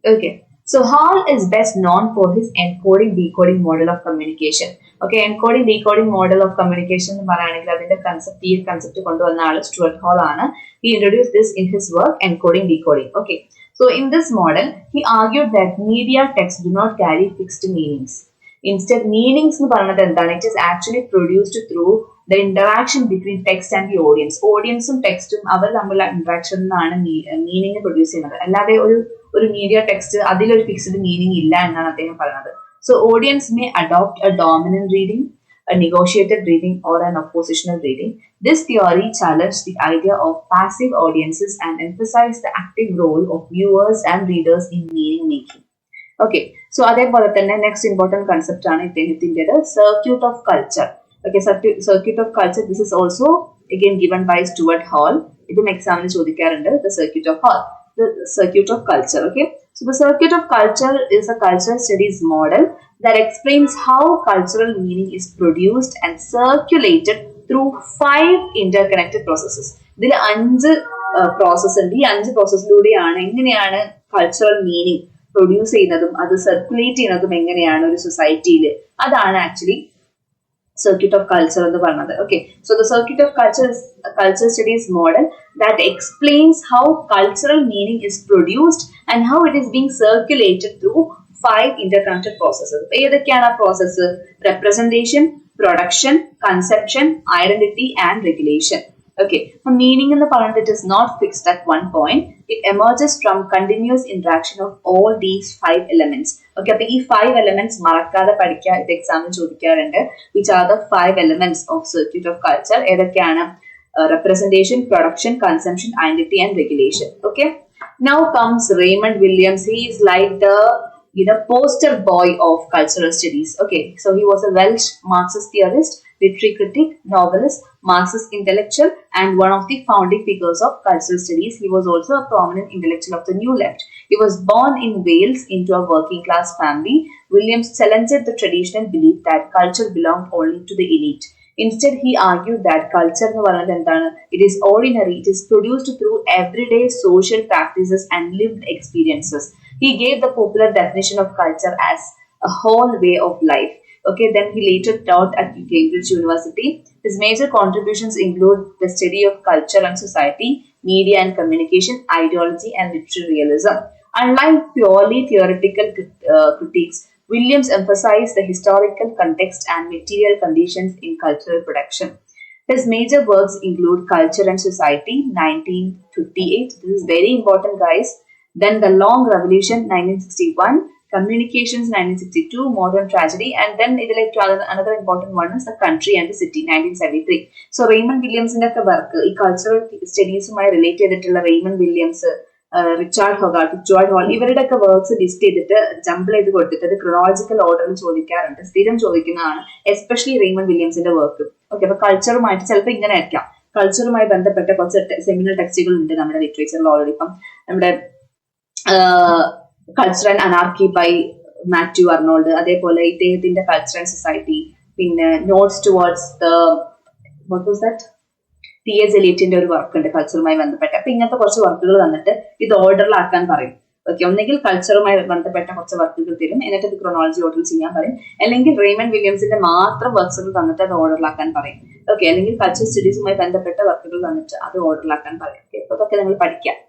Okay, so Hall is best known for his encoding decoding model of communication. Okay, encoding decoding model of communication എന്ന് പറയുകയാണെങ്കിൽ അതിന്റെ കൺസെപ്റ്റ് കൊണ്ടുവന്ന ആള് സ്റ്റുവർട്ട് ഹോൾ ആണ്. He introduced this in his work Encoding Decoding. Okay, so in this model he argued that media texts do not carry fixed meanings. Instead, meanings എന്ന് പറയുന്നത് എന്താണ്? It is actually produced through the interaction between text and the audience. ഓഡിയൻസും ടെക്സ്റ്റും അവർ തമ്മിലുള്ള ഇന്ററാക്ഷൻ എന്നാണ് മീനിങ് പ്രൊഡ്യൂസ് ചെയ്യുന്നത്. അല്ലാതെ ഒരു മീഡിയ ടെക്സ്റ്റ് അതിലൊരു ഫിക്സ്ഡ് മീനിങ് ഇല്ല എന്നാണ് അദ്ദേഹം പറയുന്നത്. So audience may adopt a dominant reading, a negotiated reading, or an oppositional reading. This theory challenged the idea of passive audiences and emphasized the active role of viewers and readers in meaning making. Okay, so അതേപോലെ തന്നെ നെക്സ്റ്റ് ഇമ്പോർട്ടന്റ് കൺസെപ്റ്റ് ആണ് ഇദ്ദേഹത്തിൻ്റെത് circuit of culture. Okay, circuit of culture. This is also again given by Stuart Hall. ഇതും എക്സാമിന് ചോദിക്കാറുണ്ട്. The circuit of Hall, the circuit of culture. Okay, so the circuit of culture is a cultural studies model that explains how cultural meaning is produced and circulated through 5 interconnected processes. ഇതിൽ 5 പ്രോസസ് ഉണ്ട്. ഈ 5 പ്രോസസ്സിലൂടെയാണ് എങ്ങനെയാണ് കൾച്ചറൽ മീനിങ് പ്രൊഡ്യൂസ് ചെയ്യുന്നതും അത് സർക്കുലേറ്റ് ചെയ്യുന്നതും എങ്ങനെയാണ് ഒരു സൊസൈറ്റിയിൽ, അതാണ് ആക്ച്വലി circuit of culture എന്ന് പറഞ്ഞത്. Okay, so the circuit of culture is a culture studies model that explains how cultural meaning is produced and how it is being circulated through 5 interconnected processes. ഏതൊക്കെയാണ് ആ process? Representation, production, conception, identity and regulation. Okay, so meaning in the parent, it is not fixed at one point. It emerges from continuous interaction of all these 5 elements. Okay, so these 5 elements മറക്കാതെ പഠിക്കുക. ഇത് എക്സാമിന് ചോദിക്കാറുണ്ട്. Which are the 5 elements of circuit of culture? ഏതൊക്കെയാണ്? Representation, production, consumption, identity and regulation. Okay, now comes Raymond Williams. He is like the poster boy of cultural studies. Okay, so he was a Welsh Marxist theorist, literary critic, novelist, Marxist intellectual, and one of the founding figures of cultural studies. He was also a prominent intellectual of the New Left. He was born in Wales into a working class family. Williams challenged the traditional belief that culture belonged only to the elite. Instead, he argued that culture it is ordinary, it is produced through everyday social practices and lived experiences. He gave the popular definition of culture as a whole way of life. Okay, then he later taught at Cambridge University. His major contributions include the study of culture and society, media and communication, ideology and literary realism. Unlike purely theoretical critiques, Williams emphasized the historical context and material conditions in cultural production. His major works include Culture and Society, 1958. This is very important, guys. Then The Long Revolution, 1961. Communications, 1962. Modern Tragedy. And then another important one is The Country and the City, 1973. So Raymond Williams in the work, cultural studies related to Raymond Williams, Richard Hoggart, Stuart Hall, ഇവരുടെയൊക്കെ വർക്ക്സ് ലിസ്റ്റ് ചെയ്തിട്ട് ജമ്പിൾ ചെയ്ത് കൊടുത്തിട്ട് അത് ക്രൊണോളജിക്കൽ ഓർഡറിൽ ചോദിക്കാറുണ്ട്, സ്ഥിരം ചോദിക്കുന്നതാണ്, എസ്പെഷ്യലി റെയ്മണ്ട് വില്യംസിന്റെ വർക്ക്. ഓക്കെ, അപ്പൊ കൾച്ചറുമായിട്ട് ചിലപ്പോൾ ഇങ്ങനെ ആയിരിക്കാം, കൾച്ചറുമായി ബന്ധപ്പെട്ട കുറച്ച് സെമിനൽ ടെക്സ്റ്റുകൾ ഉണ്ട് നമ്മുടെ ലിറ്ററേച്ചറിൽ ഓൾറെഡി. ഇപ്പം നമ്മുടെ culture and anarchy by Matthew Arnold, അതേപോലെ ഇദ്ദേഹത്തിന്റെ കൾച്ചർ ആൻഡ് സൊസൈറ്റി, പിന്നെ notes towards the what was that T.S. എലിയറ്റിന്റെ ഒരു വർക്ക് ഉണ്ട് കൾച്ചറുമായി ബന്ധപ്പെട്ട. അപ്പൊ ഇങ്ങനത്തെ കുറച്ച് വർക്കുകൾ തന്നിട്ട് ഇത് ഓർഡറിലാക്കാൻ പറയും. ഓക്കെ, ഒന്നെങ്കിൽ കൾച്ചറുമായി ബന്ധപ്പെട്ട കുറച്ച് വർക്കുകൾ തരും, എന്നിട്ട് ഇത് ക്രൊണോളജി ഓർഡറിൽ ചെയ്യാൻ പറയും, അല്ലെങ്കിൽ റെയ്മണ്ട് വില്യംസിന്റെ മാത്രം വർക്ക്സുകൾ തന്നിട്ട് അത് ഓർഡറിലാക്കാൻ പറയും. ഓക്കെ, അല്ലെങ്കിൽ കൾച്ചർ സ്റ്റഡീസുമായി ബന്ധപ്പെട്ട വർക്കുകൾ തന്നിട്ട് അത് ഓർഡറിലാക്കാൻ പറയും. ഓക്കെ, അപ്പൊ ഇതൊക്കെ നിങ്ങൾ പഠിക്കാം.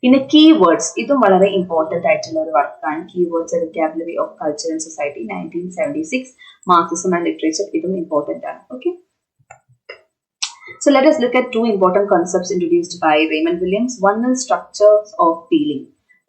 പിന്നെ കീവേഡ്സ്, ഇതും വളരെ ഇമ്പോർട്ടന്റ് ആയിട്ടുള്ള ഒരു വർക്കാണ്. Keywords and vocabulary of culture and society, 1976. Marxism and literature, ഇതും ഇമ്പോർട്ടന്റ് ആണ്. Okay, so let us look at 2 important concepts introduced by Raymond Williams. One is structures of feeling.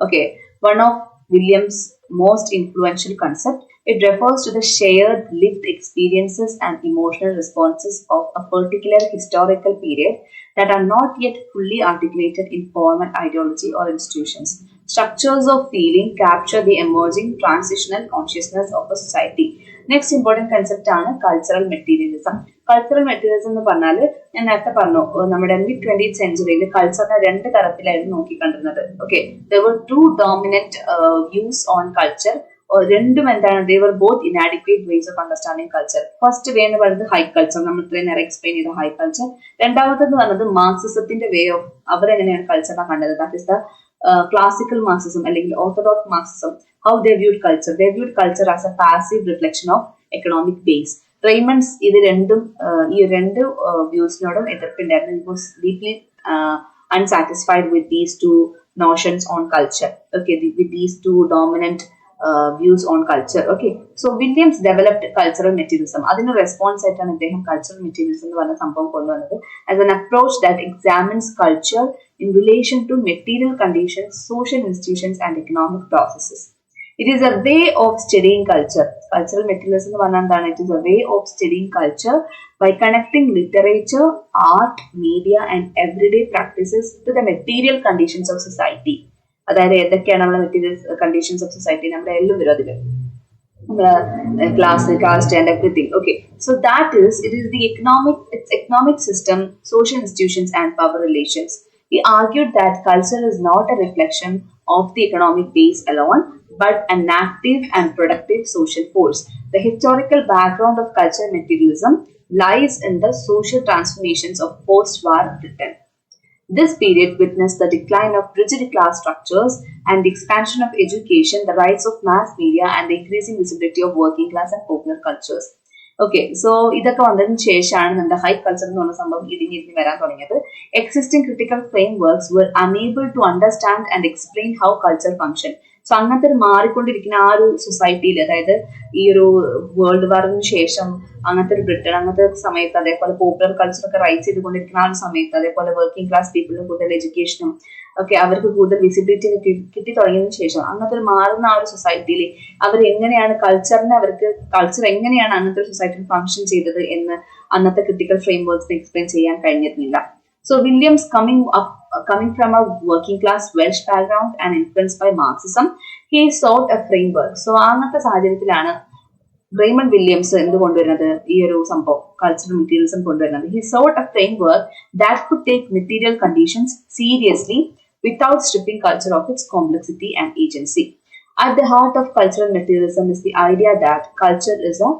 Okay, one of Williams' most influential concept. It refers to the shared lived experiences and emotional responses of a particular historical period that are not yet fully articulated in formal ideology or institutions. Structures of feeling capture the emerging transitional consciousness of a society. Next important concept ആണ് കൾച്ചറൽ മെറ്റീരിയലിസം. കൾച്ചറൽ മെറ്റീരിയലിസം എന്ന് പറഞ്ഞാൽ ഞാൻ നേരത്തെ പറഞ്ഞു, നമ്മുടെ മിഡ് 20th സെഞ്ചുറിയിൽ കൾച്ചറിനെ 2 തരത്തിലായിരുന്നു നോക്കിക്കണ്ടിരുന്നത്. Okay, there were 2 dominant views on culture. രണ്ടും എന്താണ്, they were both inadequate ways of understanding culture. First വേ എന്ന് പറയുന്നത് ഹൈ കൾച്ചർ, നമ്മൾ ഇത്രയും നേരം എക്സ്പ്ലെയിൻ ചെയ്ത ഹൈ കൾച്ചർ. രണ്ടാമത്തെന്ന് പറയുന്നത് മാർക്സിസത്തിന്റെ വേ ഓഫ്, അവരെങ്ങനെയാണ് കൾച്ചറിനെ കണ്ടത്, that is the classical Marxism അല്ലെങ്കിൽ orthodox Marxism. How they viewed culture? They viewed culture as a passive reflection of economic base. Raymond's ഇത് രണ്ടും ഈ രണ്ട് വ്യൂസിനോടും എതിർപ്പുണ്ടായിരുന്നു. He was deeply unsatisfied with these 2 notions on culture. Okay, with these 2 dominant views on culture. Okay, so Williams developed cultural materialism. അതിന് റെസ്പോൺസ് ആയിട്ടാണ് അദ്ദേഹം cultural materialism എന്ന് പറഞ്ഞ സംഭവം കൊണ്ടുവന്നത്, as an approach that examines culture in relation to material conditions, social institutions and economic processes. It is a way of studying culture. Cultural materialism എന്ന് പറഞ്ഞാൽ എന്താണ്? It is a way of studying culture by connecting literature, art, media and everyday practices to the material conditions of society. അതായത് ഏതൊക്കെയാണ് നമ്മുടെ മെറ്റീരിയൽ കണ്ടീഷൻസ് ഓഫ് സൊസൈറ്റി, നമ്മുടെ എല്ലാം വരും അതിൽ, class, caste and everything. Okay, so that is, it is the economic system, social institutions and power relations. He argued that culture is not a reflection of the economic base alone, but an active and productive social force. The historical background of cultural materialism lies in the social transformations of post-war Britain. This period witnessed the decline of rigid class structures and the expansion of education, the rise of mass media, and the increasing visibility of working class and popular cultures. Okay, so ഇതൊക്കെ വന്നതിന് ശേഷമാണ് നമ്മുടെ ഹൈ കൾച്ചർ എന്ന് പറഞ്ഞ സംഭവം ഇടിഞ്ഞിരിഞ്ഞ് വരാൻ തുടങ്ങിയത്. Existing critical frame works were unable to understand and explain how culture function. So അങ്ങനത്തെ ഒരു മാറിക്കൊണ്ടിരിക്കുന്ന ആ ഒരു സൊസൈറ്റിയിൽ, അതായത് ഈ ഒരു വേൾഡ് വാറിന് ശേഷം അങ്ങനത്തെ ഒരു ബ്രിട്ടൻ അങ്ങനത്തെ സമയത്ത്, അതേപോലെ പോപ്പുലർ കൾച്ചർ ഒക്കെ റൈസ് ചെയ്തുകൊണ്ടിരിക്കുന്ന ആ ഒരു സമയത്ത്, അതേപോലെ വർക്കിംഗ് ക്ലാസ് പീപ്പിളിന് കൂടുതൽ എഡ്യൂക്കേഷനും ഒക്കെ അവർക്ക് കൂടുതൽ വിസിബിലിറ്റി കിട്ടി തുടങ്ങിയതിനു ശേഷം അങ്ങനത്തെ ഒരു മാറുന്ന ആ ഒരു സൊസൈറ്റിയിൽ അവർ എങ്ങനെയാണ് കൾച്ചറിനെ, അവർക്ക് കൾച്ചർ എങ്ങനെയാണ് അങ്ങനത്തെ ഒരു സൊസൈറ്റിയിൽ ഫംഗ്ഷൻ ചെയ്തത് എന്ന് അന്നത്തെ ക്രിട്ടിക്കൽ ഫ്രെയിം വർക്ക്സിന് എക്സ്പ്ലെയിൻ ചെയ്യാൻ കഴിഞ്ഞിരുന്നില്ല. So Williams coming from a working class Welsh background and influenced by Marxism, he sought a framework. So അങ്ങനത്തെ സാഹചര്യത്തിലാണ് റെയ്മണ്ട് വില്യംസ് എന്ത് കൊണ്ടുവരുന്നത്, ഈ ഒരു സംഭവം കൾച്ചറൽ മെറ്റീരിയലിസം കൊണ്ടുവരുന്നത്. He sought a framework that could take material conditions seriously without stripping culture of its complexity and agency. At the heart of cultural materialism is the idea that culture is a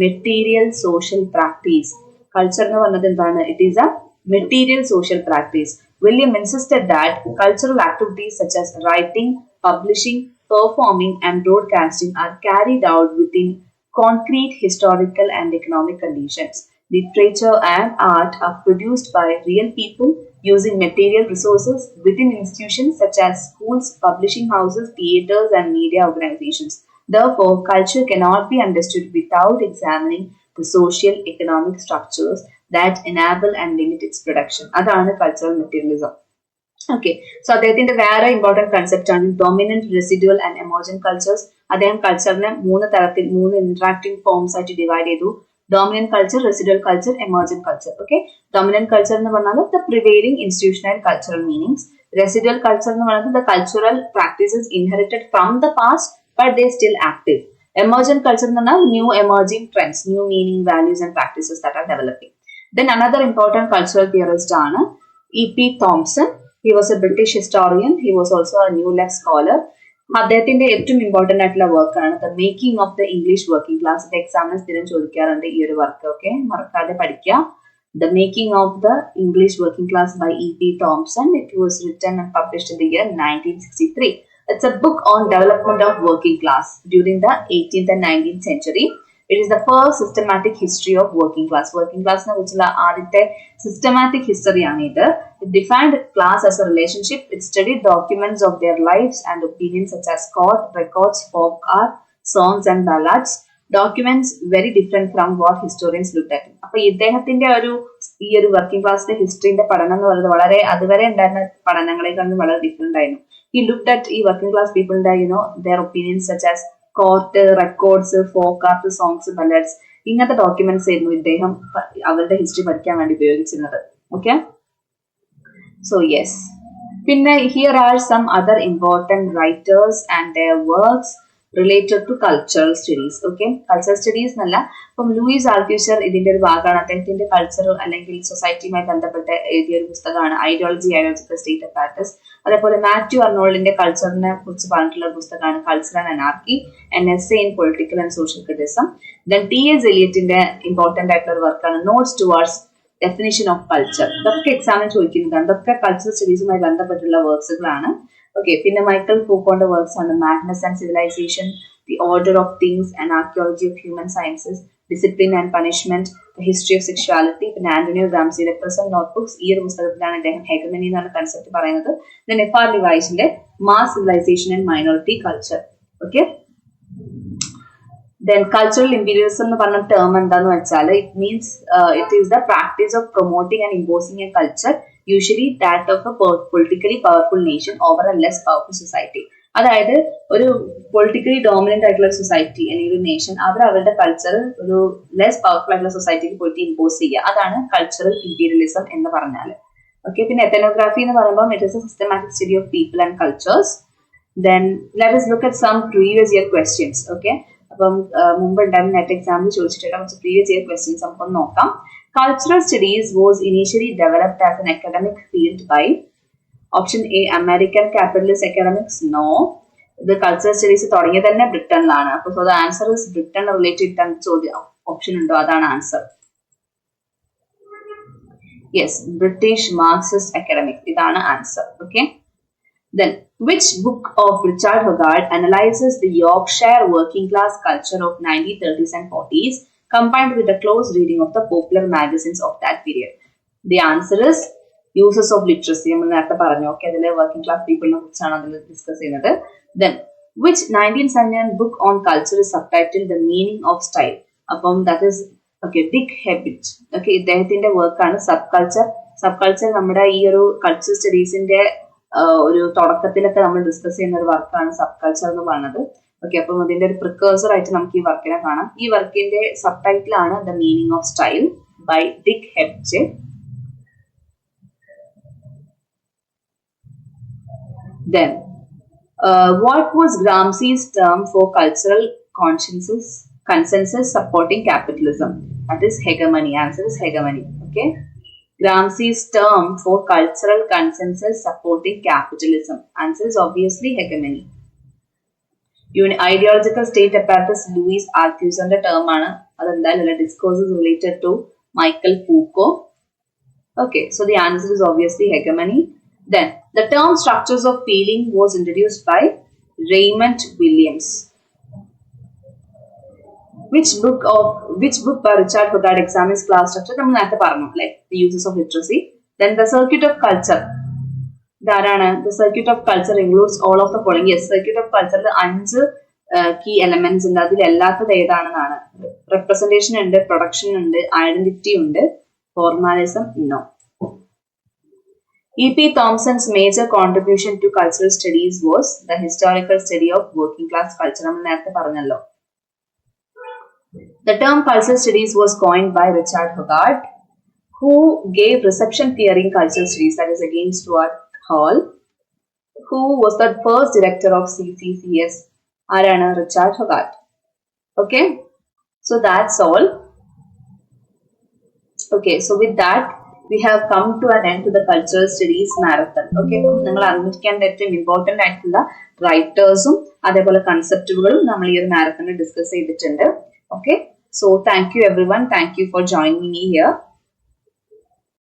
material social practice. Culture എന്ന് പറഞ്ഞത് എന്താണ്? It is a material social practice. William insisted that cultural activities such as writing, publishing, performing, and broadcasting are carried out within concrete historical and economic conditions. Literature and art are produced by real people using material resources within institutions such as schools, publishing houses, theaters, and media organizations. Therefore, culture cannot be understood without examining the social economic structures that enable and limit its production. അതാണ് cultural materialism. ഓക്കെ, സോ അദ്ദേഹത്തിന്റെ വേറെ ഇമ്പോർട്ടന്റ് കൺസെപ്റ്റ് ആണ് dominant, residual and emergent cultures. അദ്ദേഹം കൾച്ചറിനെ മൂന്ന് തരത്തിൽ, മൂന്ന് ഇന്ററാക്ടിംഗ് ഫോംസ് ആയിട്ട് ഡിവൈഡ് ചെയ്തു. Dominant culture, residual culture, emergent culture. Okay, dominant culture എന്ന് പറഞ്ഞാൽ the prevailing institutional cultural meanings. Residual culture എന്ന് പറയുന്നത് the cultural practices inherited from the past but they still active. Emergent culture എന്ന് പറഞ്ഞാൽ new emerging trends, new meaning, values and practices that are developing. Then another important cultural theorist ആണ് E.P. Thompson. He was a British historian. He was also a New Left scholar. അദ്ദേഹത്തിന്റെ ഏറ്റവും ഇമ്പോർട്ടന്റ് ആയിട്ടുള്ള വർക്കാണ് the making of the English working class. എക്സാമിന് സ്ഥിരം ചോദിക്കാറുണ്ട് ഈ ഒരു വർക്ക്. ഓക്കെ, മറക്കാതെ പഠിക്കുക. The making of the English working class by E.P. Thompson. It was written and published in the year 1963. It's a book on development of working class during the 18th and 19th century. It is the first systematic history of working class. Working class നെ കുറിച്ചുള്ള ആദ്യത്തെ systematic history ആണ് ഇത്. It defined class as a relationship. It studied documents of their lives and opinions such as court records, folk art, songs and ballads. Documents very different from what historians looked at. അപ്പൊ ഇദ്ദേഹത്തിന്റെ ഈ ഒരു വർക്കിംഗ് ക്ലാസിന്റെ ഹിസ്റ്ററിന്റെ പഠനം എന്ന് പറയുന്നത് വളരെ അതുവരെ ഉണ്ടായിരുന്ന പഠനങ്ങളെക്കാളും വളരെ ഡിഫറെന്റ് ആയിരുന്നു. He looked at ഈ വർക്കിംഗ് ക്ലാസ് പീപ്പിളിന്റെ their opinions such as court records, folk art, songs, ballads, ഇങ്ങനത്തെ ഡോക്യുമെന്റ്സ് ആയിരുന്നു ഇദ്ദേഹം അവരുടെ ഹിസ്റ്ററി പഠിക്കാൻ വേണ്ടി ഉപയോഗിച്ചിരുന്നത്. Okay, so yes. പിന്നെ here are some other important writers and their works related to cultural studies. Okay, cultural studies എന്നല്ല, ഇപ്പം ലൂയിസ് ആൽത്യൂഷർ ഇതിന്റെ ഒരു ഭാഗമാണ്. അദ്ദേഹത്തിന്റെ കൾച്ചർ അല്ലെങ്കിൽ സൊസൈറ്റിയുമായി ബന്ധപ്പെട്ട് എഴുതിയ ഒരു പുസ്തകമാണ് ഐഡിയോളജിക്കൽ സ്റ്റേറ്റ് അപ്പാരറ്റസ്. അതേപോലെ മാത്യു അർണോൾഡിന്റെ കൾച്ചറിനെ കുറിച്ച് പറഞ്ഞിട്ടുള്ള പുസ്തകമാണ് culture and anarchy, an essay in political and social criticism. Then T.S. എലിയറ്റിന്റെ ഇമ്പോർട്ടന്റ് ആയിട്ടുള്ള ഒരു വർക്കാണ് notes towards definition of culture. ഇതൊക്കെ എക്സാമിന് ചോദിക്കുന്നതാണ്. ഇതൊക്കെ കൾച്ചറൽ സ്റ്റഡീസുമായി ബന്ധപ്പെട്ടുള്ള വർക്ക്സുകളാണ്. ഓക്കെ, പിന്നെ മൈക്കൽ ഫൂക്കോന്റെ വർക്ക്സ് ആണ് madness and civilisation, the order of things and archaeology of human sciences, discipline and punishment, the history of sexuality. പിന്നെ ആന്റണിയോ ഗ്രാംസിയുടെ പ്രസന്റ് നോട്ട്ബുക്സ്. ഈ ഒരു പുസ്തകത്തിലാണ് അദ്ദേഹം ഹെഗമനി എന്നാണ് കൺസെപ്റ്റ് പറയുന്നത്. Then F.R. ലിവൈസിന്റെ mass civilisation and minority culture. Okay, then cultural imperialism എന്ന് പറഞ്ഞ ടേം എന്താന്ന് വെച്ചാൽ it means it is the practice of promoting and imposing a culture, usually that of a politically powerful nation over a less powerful society. അതായത് ഒരു പൊളിറ്റിക്കലി ഡോമിനന്റ് ആയിട്ടുള്ള ഒരു സൊസൈറ്റി അല്ലെങ്കിൽ ഒരു നേഷൻ അവർ അവരുടെ കൾച്ചർ ഒരു ലെസ് പവർഫുൾ ആയിട്ടുള്ള സൊസൈറ്റിക്ക് പോയിട്ട് ഇമ്പോസ് ചെയ്യുക. അതാണ് കൾച്ചറൽ ഇമ്പീരിയലിസം എന്ന് പറഞ്ഞാൽ. ഓക്കെ, പിന്നെ എത്തനോഗ്രാഫി എന്ന് പറയുമ്പോൾ it is A systematic study of people and cultures. Then let us look at some previous year questions. Okay, അപ്പം മുമ്പ് ഉണ്ടായിരുന്ന നെറ്റ് എക്സാമിൽ ചോദിച്ചിട്ടുള്ള കുറച്ച് പ്രീവിയസ് ഇയർ ക്വസ്റ്റ്യൻസ് നമുക്ക് നോക്കാം. Cultural studies was initially developed as an academic field by option A American capitalist academics. No, the cultural studies തുടങ്ങിയത് തന്നെ ബ്രിട്ടനിലാണ്. അപ്പോൾ so the answer is Britain related ചോദ്യം ഓപ്ഷൻ ഉണ്ടോ, അതാണ് answer. Yes, British Marxist academic, ഇതാണ് answer. Okay, then which book of Richard Hogarth analyzes the Yorkshire working class culture of 1930s and 40s combined with a close reading of the popular magazines of that period? The answer is uses of literacy. നമ്മൾ നേരത്തെ പറഞ്ഞു. Okay, അതിലെ working class people നെ കുറിച്ചാണ് അതിൽ ഡിസ്കസ് ചെയ്യുന്നത്. Then, which 1979 book on culture is subtitled The Meaning of Style? അപ്പം that is okay, Dick Hebit. Okay, ഇദ്ദേഹത്തിന്റെ വർക്കാണ് സബ് കൾച്ചർ നമ്മുടെ ഈ ഒരു കൾച്ചർ സ്റ്റഡീസിന്റെ ഒരു തുടക്കത്തിലൊക്കെ നമ്മൾ ഡിസ്കസ് ചെയ്യുന്ന ഒരു വർക്കാണ് സബ് കൾച്ചർ എന്ന് പറയുന്നത്. ഓക്കെ, അപ്പം അതിന്റെ ഒരു പ്രിക്കേഴ്സർ ആയിട്ട് നമുക്ക് ഈ വർക്കിനെ കാണാം. ഈ വർക്കിന്റെ സബ് ടൈറ്റിൽ ആണ് the meaning of style by Dick Hebdige. Then, what was Gramsci's term for cultural consensus supporting capitalism? That is hegemony. Answer is hegemony. Okay. Gramsci's term for cultural consensus supporting capitalism. Answer is obviously hegemony. Ideological state apparatus Louis Althusser's term ആണ്. അതെന്തായാലും discourses related to Michael Foucault. Okay, so the answer is obviously hegemony. Then, the term structures of feeling was introduced by Raymond Williams. Which book by Richard Hogarth examines class structure? നമ്മൾ നേരത്തെ പറഞ്ഞു, like the uses of literacy. Then the circuit of culture. The circuit of culture includes all of the following. Yes, circuit of culture 5 key elements ഉണ്ട്. അതിൽ എല്ലാത്തത് ഏതാണെന്നാണ്. Representation ഉണ്ട്, production ഉണ്ട്, identity ഉണ്ട്, formalism no. E.P. Thompson's major contribution to cultural studies was the historical study of working class culture. നമ്മൾ നേരത്തെ പറഞ്ഞല്ലോ. The term cultural studies was coined by Richard Hogarth, who gave reception theory in cultural studies. That is again Stuart Hall, who was the first director of CCCS. Arana Richard Hogarth. Okay, so that's all. Okay, so with that we have come to an end to the cultural studies marathon. Okay, നിങ്ങൾ അറിഞ്ഞിരിക്കേണ്ട ഏറ്റവും ഇമ്പോർട്ടന്റ് ആയിട്ടുള്ള റൈറ്റേഴ്സും അതേപോലെ കൺസെപ്റ്റുകളും നമ്മൾ ഈ ഒരു മാരത്തണിൽ ഡിസ്കസ് ചെയ്തിട്ടുണ്ട്. Okay, so thank you everyone. Thank you for joining me here.